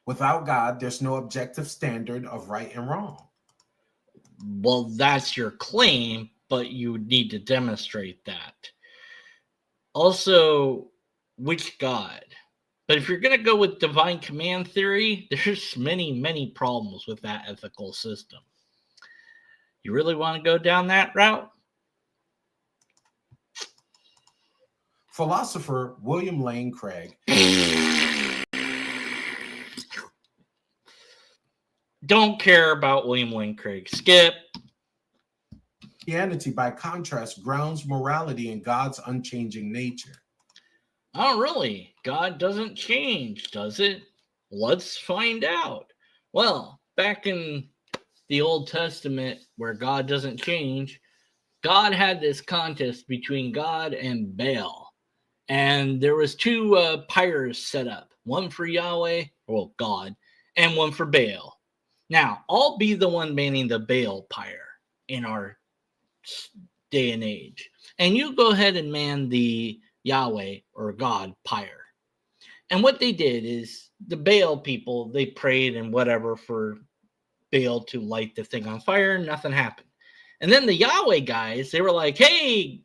Without God, there's no objective standard of right and wrong. Well, that's your claim, but you need to demonstrate that. Also, which God? But if you're going to go with divine command theory, there's many, many problems with that ethical system. You really want to go down that route? Philosopher William Lane Craig. Don't care about William Lane Craig. Skip. Christianity, by contrast, grounds morality in God's unchanging nature. Oh, really? God doesn't change, does it? Let's find out. Well, back in the Old Testament, where God doesn't change, God had this contest between God and Baal. And there was two pyres set up, one for Yahweh, well, God, and one for Baal. Now, I'll be the one manning the Baal pyre in our day and age. And you go ahead and man the Yahweh or God pyre. And what they did is the Baal people, they prayed and whatever for Baal to light the thing on fire, and nothing happened. And then the Yahweh guys, they were like, hey,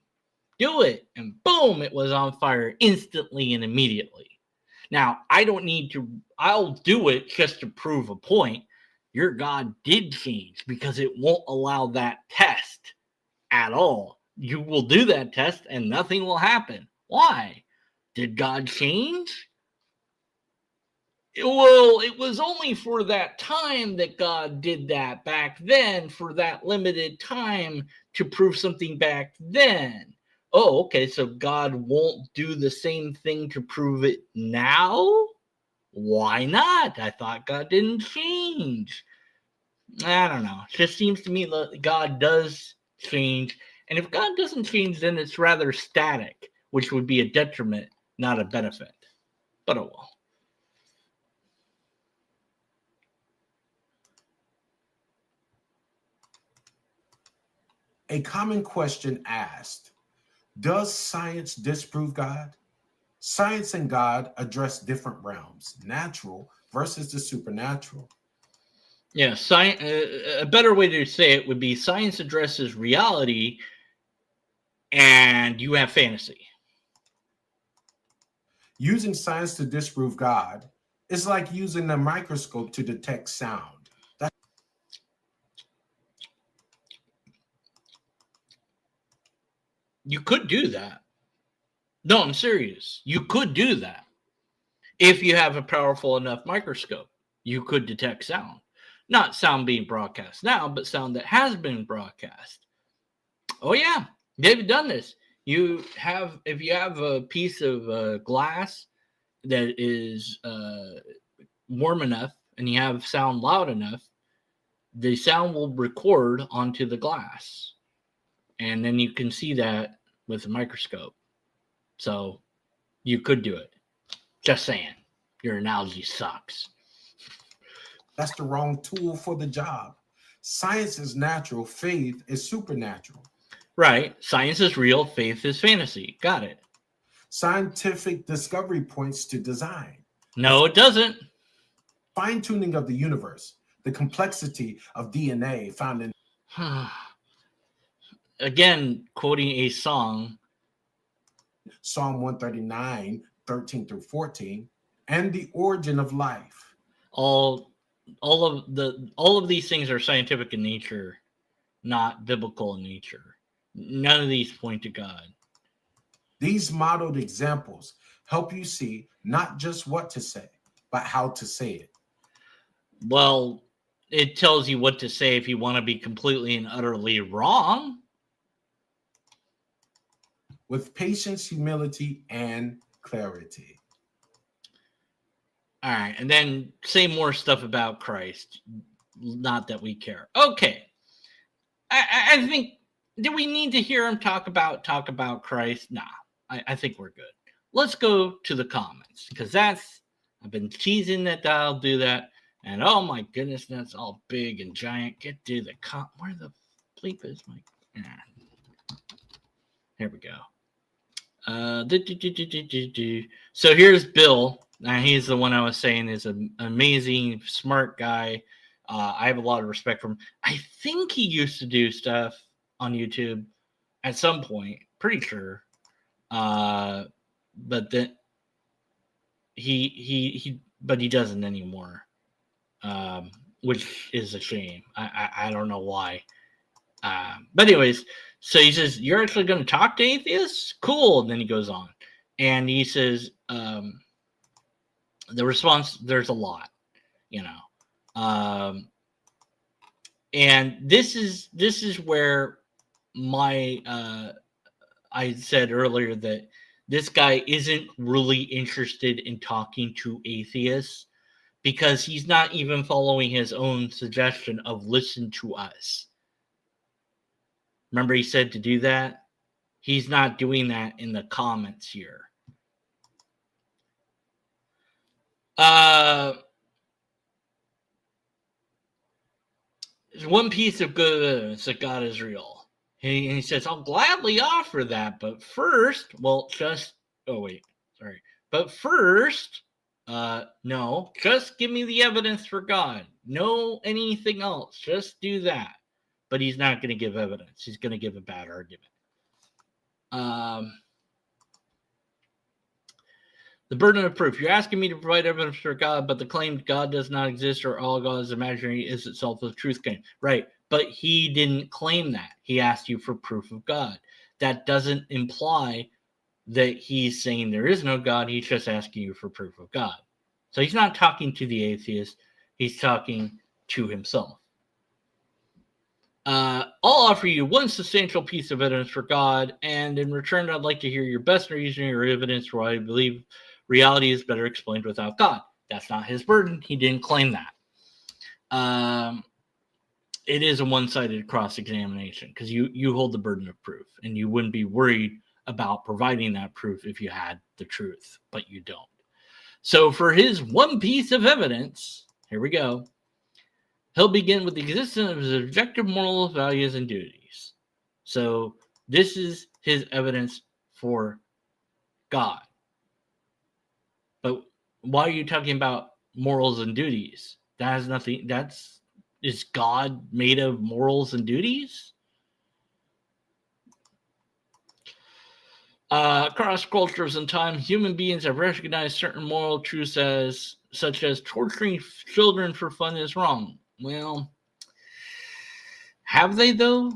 do it. And boom, it was on fire instantly and immediately. Now, I don't need to, I'll do it just to prove a point. Your God did change because it won't allow that test at all. You will do that test and nothing will happen. Why? Did God change? Well, it was only for that time that God did that back then, for that limited time to prove something back then. Oh, okay, so God won't do the same thing to prove it now? Why not? I thought God didn't change. I don't know. It just seems to me that God does change. And if God doesn't change, then it's rather static, which would be a detriment, not a benefit. But oh well. A common question asked, does science disprove God? Science and God address different realms, natural versus the supernatural. Yeah, a better way to say it would be science addresses reality and you have fantasy. Using science to disprove God is like using a microscope to detect sound. You could do that. No, I'm serious. You could do that. If you have a powerful enough microscope, you could detect sound. Not sound being broadcast now, but sound that has been broadcast. Oh, yeah, they've done this. If you have a piece of glass that is warm enough and you have sound loud enough, the sound will record onto the glass. And then you can see that with a microscope. So you could do it. Just saying. Your analogy sucks. That's the wrong tool for the job. Science is natural, faith is supernatural. Right. Science is real, faith is fantasy. Got it. Scientific discovery points to design. No, it doesn't. Fine-tuning of the universe, the complexity of DNA found in Again, quoting a song. Psalm 139, 13 through 14, and the origin of life. All of these things are scientific in nature, not biblical in nature. None of these point to God. These modeled examples help you see not just what to say, but how to say it. Well, it tells you what to say if you want to be completely and utterly wrong. With patience, humility, and clarity. All right, and then say more stuff about Christ. Not that we care. Okay, I think, do we need to hear him talk about Christ? Nah, I think we're good. Let's go to the comments because I've been teasing that I'll do that, and oh my goodness, that's all big and giant. Get to the where the bleep is my? Here we go. So here's Bill. He's the one I was saying is an amazing, smart guy. I have a lot of respect for him. I think he used to do stuff on YouTube at some point. Pretty sure. But then but he doesn't anymore. Which is a shame. I don't know why. But anyways, so he says, you're actually going to talk to atheists? Cool. And then he goes on. And he says, the response, there's a lot, you know. And this is where I said earlier that this guy isn't really interested in talking to atheists because he's not even following his own suggestion of listen to us. Remember he said to do that? He's not doing that in the comments here. One piece of good evidence that God is real. He says, I'll gladly offer that, but first, But first, no, just give me the evidence for God. No anything else. Just do that. But he's not going to give evidence. He's going to give a bad argument. The burden of proof. You're asking me to provide evidence for God, but the claim God does not exist or all God is imaginary is itself a truth claim. Right. But he didn't claim that. He asked you for proof of God. That doesn't imply that he's saying there is no God. He's just asking you for proof of God. So he's not talking to the atheist. He's talking to himself. I'll offer you one substantial piece of evidence for God, and in return, I'd like to hear your best reasoning or evidence why I believe reality is better explained without God. That's not his burden. He didn't claim that. It is a one-sided cross-examination because you hold the burden of proof, and you wouldn't be worried about providing that proof if you had the truth, but you don't. So for his one piece of evidence, here we go. He'll begin with the existence of his objective moral values and duties. So this is his evidence for God. But why are you talking about morals and duties? That has nothing. Is God made of morals and duties? Across cultures and times, human beings have recognized certain moral truths such as torturing children for fun is wrong. Well, have they though?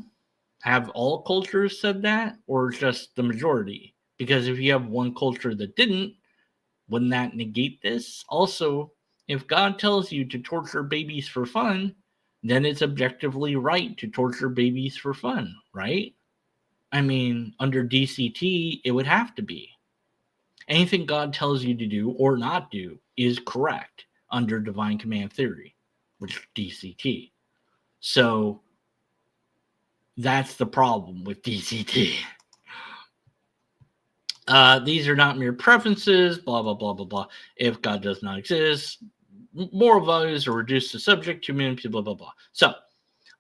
Have all cultures said that, or just the majority? Because if you have one culture that didn't, wouldn't that negate this? Also, if God tells you to torture babies for fun, then it's objectively right to torture babies for fun, right? I mean, under DCT, it would have to be. Anything God tells you to do or not do is correct under divine command theory, which is DCT. So that's the problem with DCT. These are not mere preferences, blah, blah, blah, blah, blah. If God does not exist, moral values are reduced to subject to humanity, blah, blah, blah. So,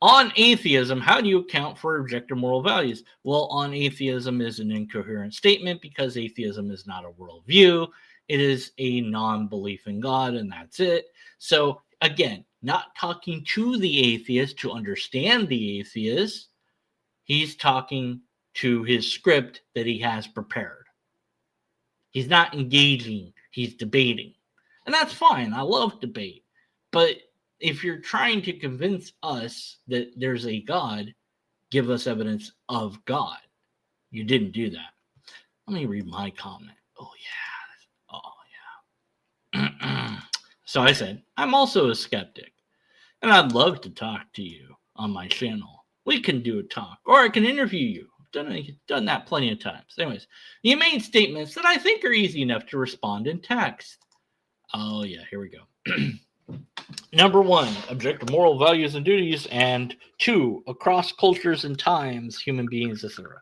on atheism, how do you account for objective moral values? Well, on atheism is an incoherent statement because atheism is not a worldview. It is a non-belief in God, and that's it. So, again, not talking to the atheist to understand the atheist. He's talking to his script that he has prepared. He's not engaging, he's debating. And that's fine. I love debate. But if you're trying to convince us that there's a God, give us evidence of God. You didn't do that. Let me read my comment. Oh, yeah. So I said, I'm also a skeptic, and I'd love to talk to you on my channel. We can do a talk, or I can interview you. Done that plenty of times. Anyways, you made statements that I think are easy enough to respond in text. Oh, yeah, here we go. Number 1, objective moral values and duties, and 2, across cultures and times, human beings, etc.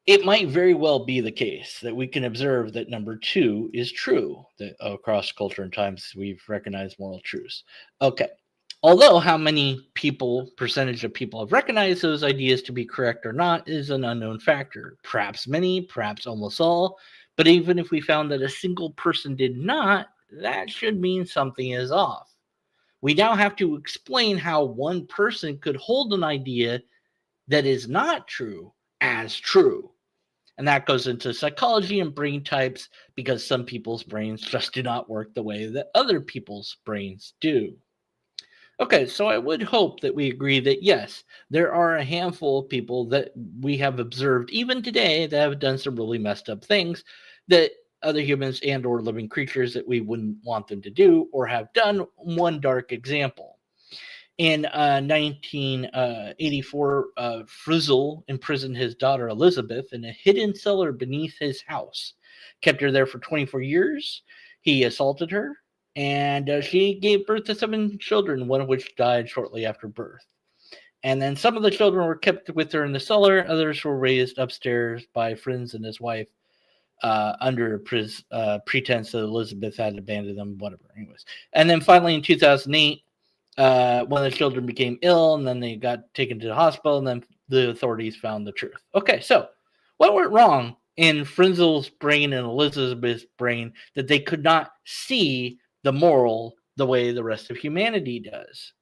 It might very well be the case that we can observe that number 2 is true, that across culture and times we've recognized moral truths. Okay. Although how many percentage of people have recognized those ideas to be correct or not is an unknown factor. Perhaps many, perhaps almost all. But even if we found that a single person did not, that should mean something is off. We now have to explain how one person could hold an idea that is not true as true. And that goes into psychology and brain types because some people's brains just do not work the way that other people's brains do. Okay, so I would hope that we agree that yes, there are a handful of people that we have observed even today that have done some really messed up things that other humans and or living creatures that we wouldn't want them to do or have done. One dark example. In 1984, Frizzle imprisoned his daughter Elizabeth in a hidden cellar beneath his house. Kept her there for 24 years. He assaulted her. And she gave birth to 7 children, one of which died shortly after birth. And then some of the children were kept with her in the cellar. Others were raised upstairs by friends and his wife. under pretense that Elizabeth had abandoned them, whatever. Anyways. And then finally in 2008, one of the children became ill, and then they got taken to the hospital, and then the authorities found the truth. Okay, so what went wrong in Frenzel's brain and Elizabeth's brain that they could not see the moral the way the rest of humanity does?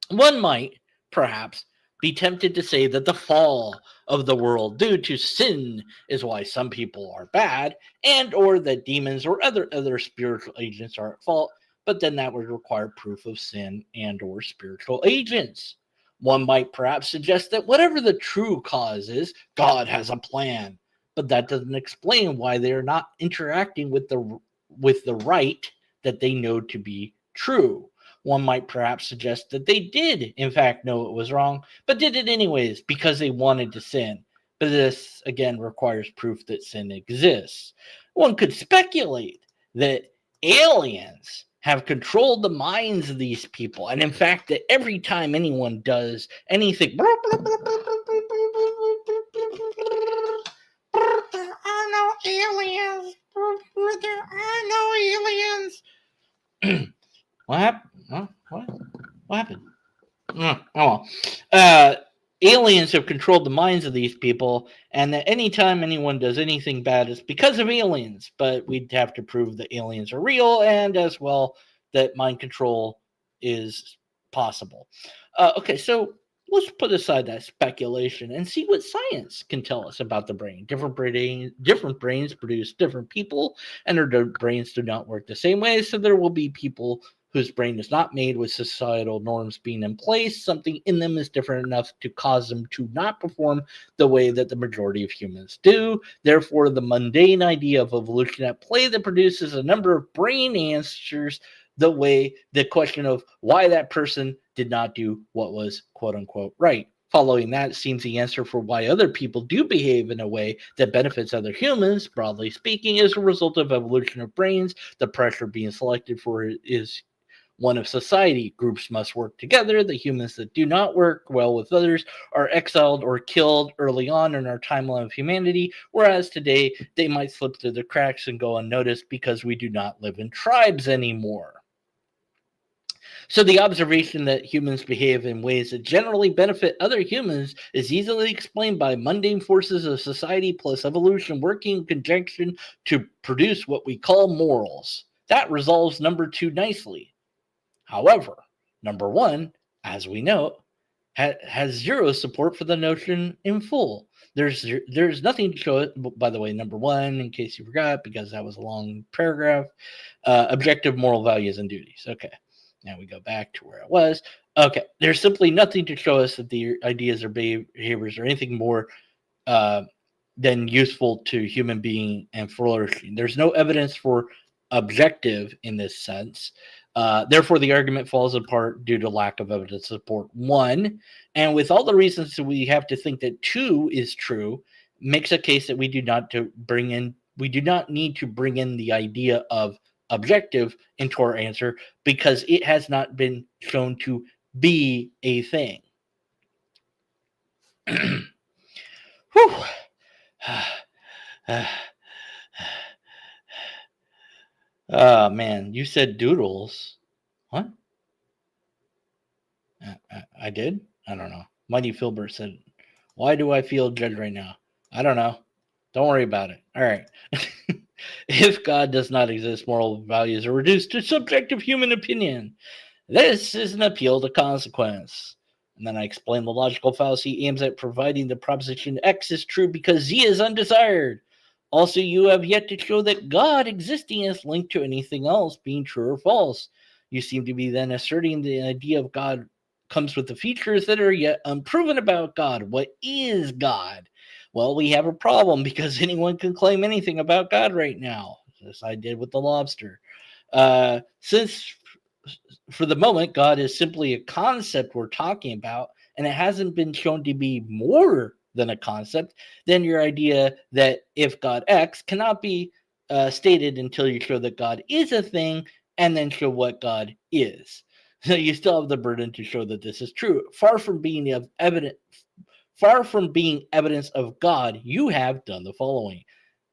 One might, perhaps, be tempted to say that the fall of the world due to sin is why some people are bad, and or that demons or other spiritual agents are at fault, but then that would require proof of sin and or spiritual agents. One might perhaps suggest that whatever the true cause is, God has a plan, but that doesn't explain why they are not interacting with the right that they know to be true. One might perhaps suggest that they did, in fact, know it was wrong, but did it anyways because they wanted to sin. But this, again, requires proof that sin exists. One could speculate that aliens have controlled the minds of these people, and in fact, that every time anyone does anything, there are no aliens. There are no aliens. What happened? Huh? What happened? Oh well. Aliens have controlled the minds of these people, and that anytime anyone does anything bad, it's because of aliens. But we'd have to prove that aliens are real, and as well that mind control is possible. Okay, so let's put aside that speculation and see what science can tell us about the brain. Different brains produce different people, and their brains do not work the same way. So there will be people whose brain is not made with societal norms being in place. Something in them is different enough to cause them to not perform the way that the majority of humans do. Therefore, the mundane idea of evolution at play that produces a number of brain answers the question of why that person did not do what was quote unquote right. Following that seems the answer for why other people do behave in a way that benefits other humans, broadly speaking, is a result of evolution of brains. The pressure being selected for is one of society. Groups must work together. The humans that do not work well with others are exiled or killed early on in our timeline of humanity, whereas today they might slip through the cracks and go unnoticed because we do not live in tribes anymore. So the observation that humans behave in ways that generally benefit other humans is easily explained by mundane forces of society plus evolution working in conjunction to produce what we call morals. That resolves number 2 nicely. However, number 1, as we know, has zero support for the notion in full. There's nothing to show it. By the way, number 1, in case you forgot, because that was a long paragraph, objective moral values and duties. Okay. Now we go back to where it was. Okay, there's simply nothing to show us that the ideas or behaviors are anything more than useful to human being and flourishing. There's no evidence for objective in this sense. Therefore, the argument falls apart due to lack of evidence to support 1. And with all the reasons that we have to think that 2 is true, makes a case that we do not need to bring in the idea of objective into our answer because it has not been shown to be a thing. Oh man, you said doodles. What? I did? I don't know. Mighty Filbert said, "Why do I feel judged right now?" I don't know. Don't worry about it. All right. If God does not exist, moral values are reduced to subjective human opinion. This is an appeal to consequence. And then I explain the logical fallacy aims at providing the proposition X is true because Z is undesired. Also, you have yet to show that God existing is linked to anything else being true or false. You seem to be then asserting the idea of God comes with the features that are yet unproven about God. What is God? Well, we have a problem because anyone can claim anything about God right now, as I did with the lobster. Since for the moment, God is simply a concept we're talking about, and it hasn't been shown to be more than a concept, then your idea that if God X cannot be stated until you show that God is a thing and then show what God is. So you still have the burden to show that this is true. Far from being evidence of God, you have done the following.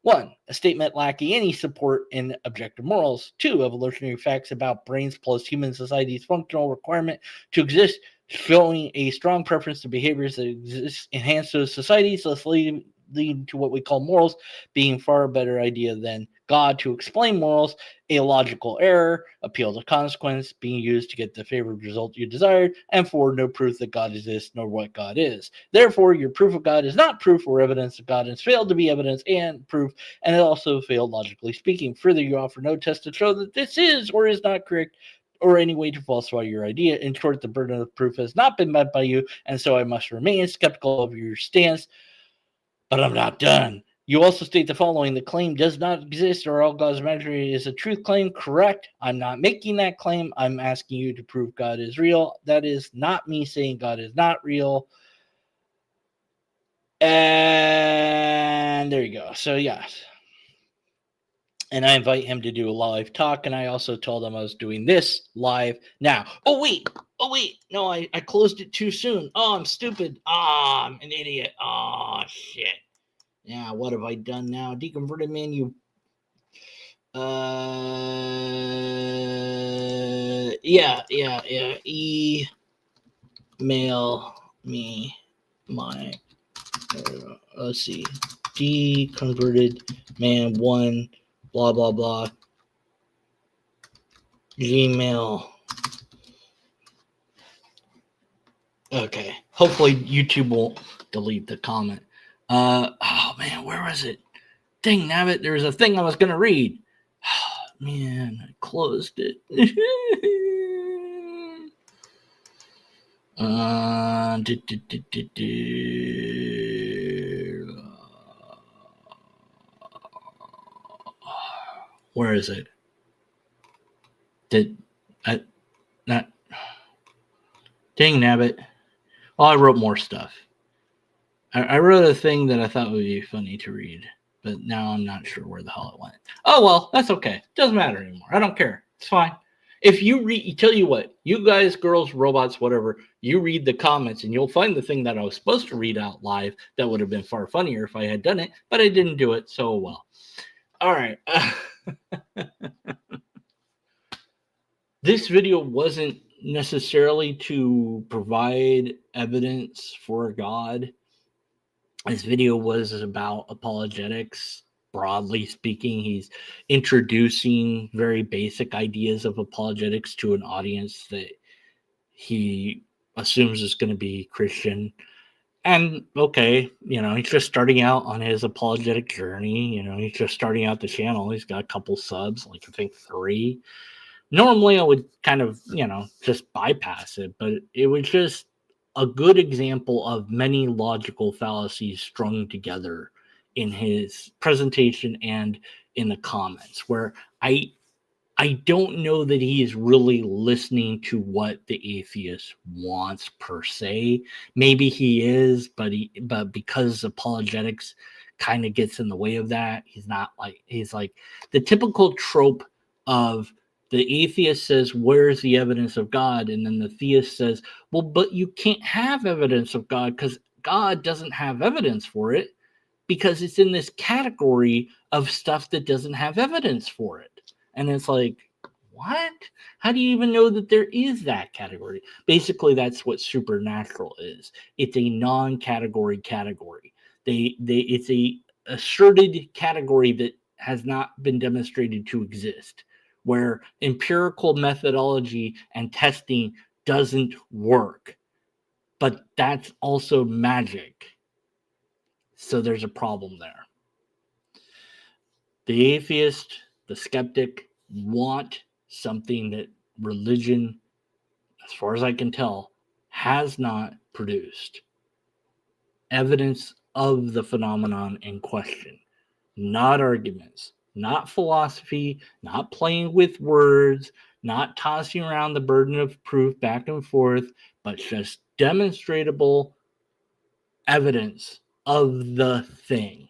1. A statement lacking any support in objective morals. 2. Evolutionary facts about brains plus human society's functional requirement to exist, showing a strong preference to behaviors that exist, enhance those societies, thus leading to what we call morals being far better idea than God to explain morals, a logical error, appeal to consequence being used to get the favored result you desired, and 4. No proof that God exists nor what God is. Therefore, your proof of God is not proof or evidence that God has failed to be evidence and proof, and it also failed logically speaking. Further, you offer no test to show that this is or is not correct, or any way to falsify your idea. In short, the burden of proof has not been met by you, and so I must remain skeptical of your stance. But I'm not done. You also state the following: the claim does not exist, or all God's imagery is a truth claim. Correct. I'm not making that claim. I'm asking you to prove God is real. That is not me saying God is not real. And there you go. So, yes. And I invite him to do a live talk. And I also told him I was doing this live now. Oh, wait. No, I closed it too soon. Oh, I'm stupid. Oh, I'm an idiot. Oh, shit. Yeah, what have I done now? Deconverted man, you. Yeah. Email me my. Let's see. Deconverted man 1, blah, blah, blah. Gmail. Okay. Hopefully YouTube won't delete the comment. Oh man, where was it? Dang nabbit, there was a thing I was gonna read. Man, I closed it. Where is it? Did I not? Dang nabbit. Oh, I wrote more stuff. I wrote a thing that I thought would be funny to read, but now I'm not sure where the hell it went. Oh well, that's okay. Doesn't matter anymore. I don't care. It's fine. If you read, tell you what, you guys, girls, robots, whatever, you read the comments and you'll find the thing that I was supposed to read out live that would have been far funnier if I had done it, but I didn't do it, so well. All right. This video wasn't necessarily to provide evidence for God. This video was about apologetics. Broadly speaking, he's introducing very basic ideas of apologetics to an audience that he assumes is going to be Christian. And okay, he's just starting out on his apologetic journey. He's just starting out the channel. He's got a couple subs, like I think 3. Normally I would kind of, just bypass it, but it was just a good example of many logical fallacies strung together in his presentation and in the comments, where I don't know that he is really listening to what the atheist wants per se. Maybe he is, but because apologetics kind of gets in the way of that, he's like the typical trope of the atheist says, "Where's the evidence of God?" And then the theist says, "Well, but you can't have evidence of God because God doesn't have evidence for it because it's in this category of stuff that doesn't have evidence for it." And it's like, what? How do you even know that there is that category? Basically, that's what supernatural is. It's a non-category category. It's a asserted category that has not been demonstrated to exist, where empirical methodology and testing doesn't work. But that's also magic. So there's a problem there. The atheist, the skeptic, want something that religion, as far as I can tell, has not produced. Evidence of the phenomenon in question, not arguments, not philosophy, not playing with words, not tossing around the burden of proof back and forth, but just demonstrable evidence of the thing.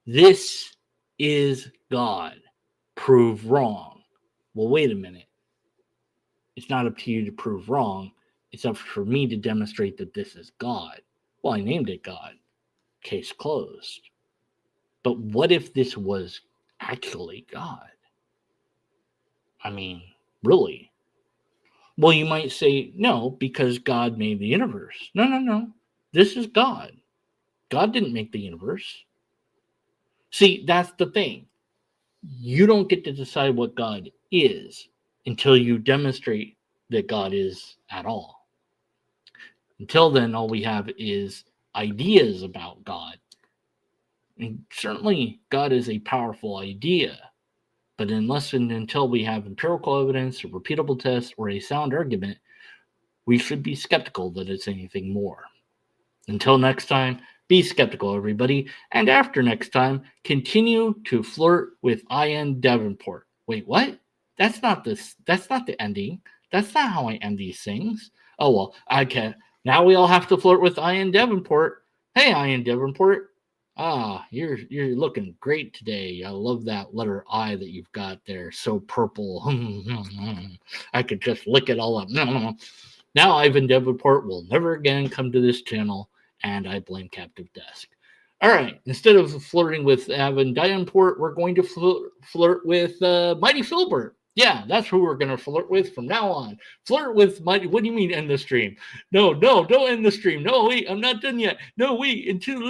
This is God. Prove wrong. Well, wait a minute. It's not up to you to prove wrong. It's up for me to demonstrate that this is God. Well, I named it God. Case closed. But what if this was actually God? I mean, really? Well, you might say, no, because God made the universe. No, no, no. This is God. God didn't make the universe. See, that's the thing. You don't get to decide what God is until you demonstrate that God is at all. Until then, all we have is ideas about God. And certainly, God is a powerful idea. But unless and until we have empirical evidence, a repeatable test, or a sound argument, we should be skeptical that it's anything more. Until next time, be skeptical, everybody. And after next time, continue to flirt with I.N. Davenport. Wait, what? That's not this. That's not the ending. That's not how I end these things. Oh well, I can't. Now we all have to flirt with I.N. Davenport. Hey, I.N. Davenport. Ah, you're looking great today. I love that letter I that you've got there. So purple. I could just lick it all up. Now Ivan Davenport will never again come to this channel, and I blame Captive Desk. All right, instead of flirting with Ivan Davenport, we're going to flirt with Mighty Filbert. Yeah, that's who we're going to flirt with from now on. Flirt with Mighty. What do you mean end the stream? No, don't end the stream. No, wait, I'm not done yet. No, wait, until...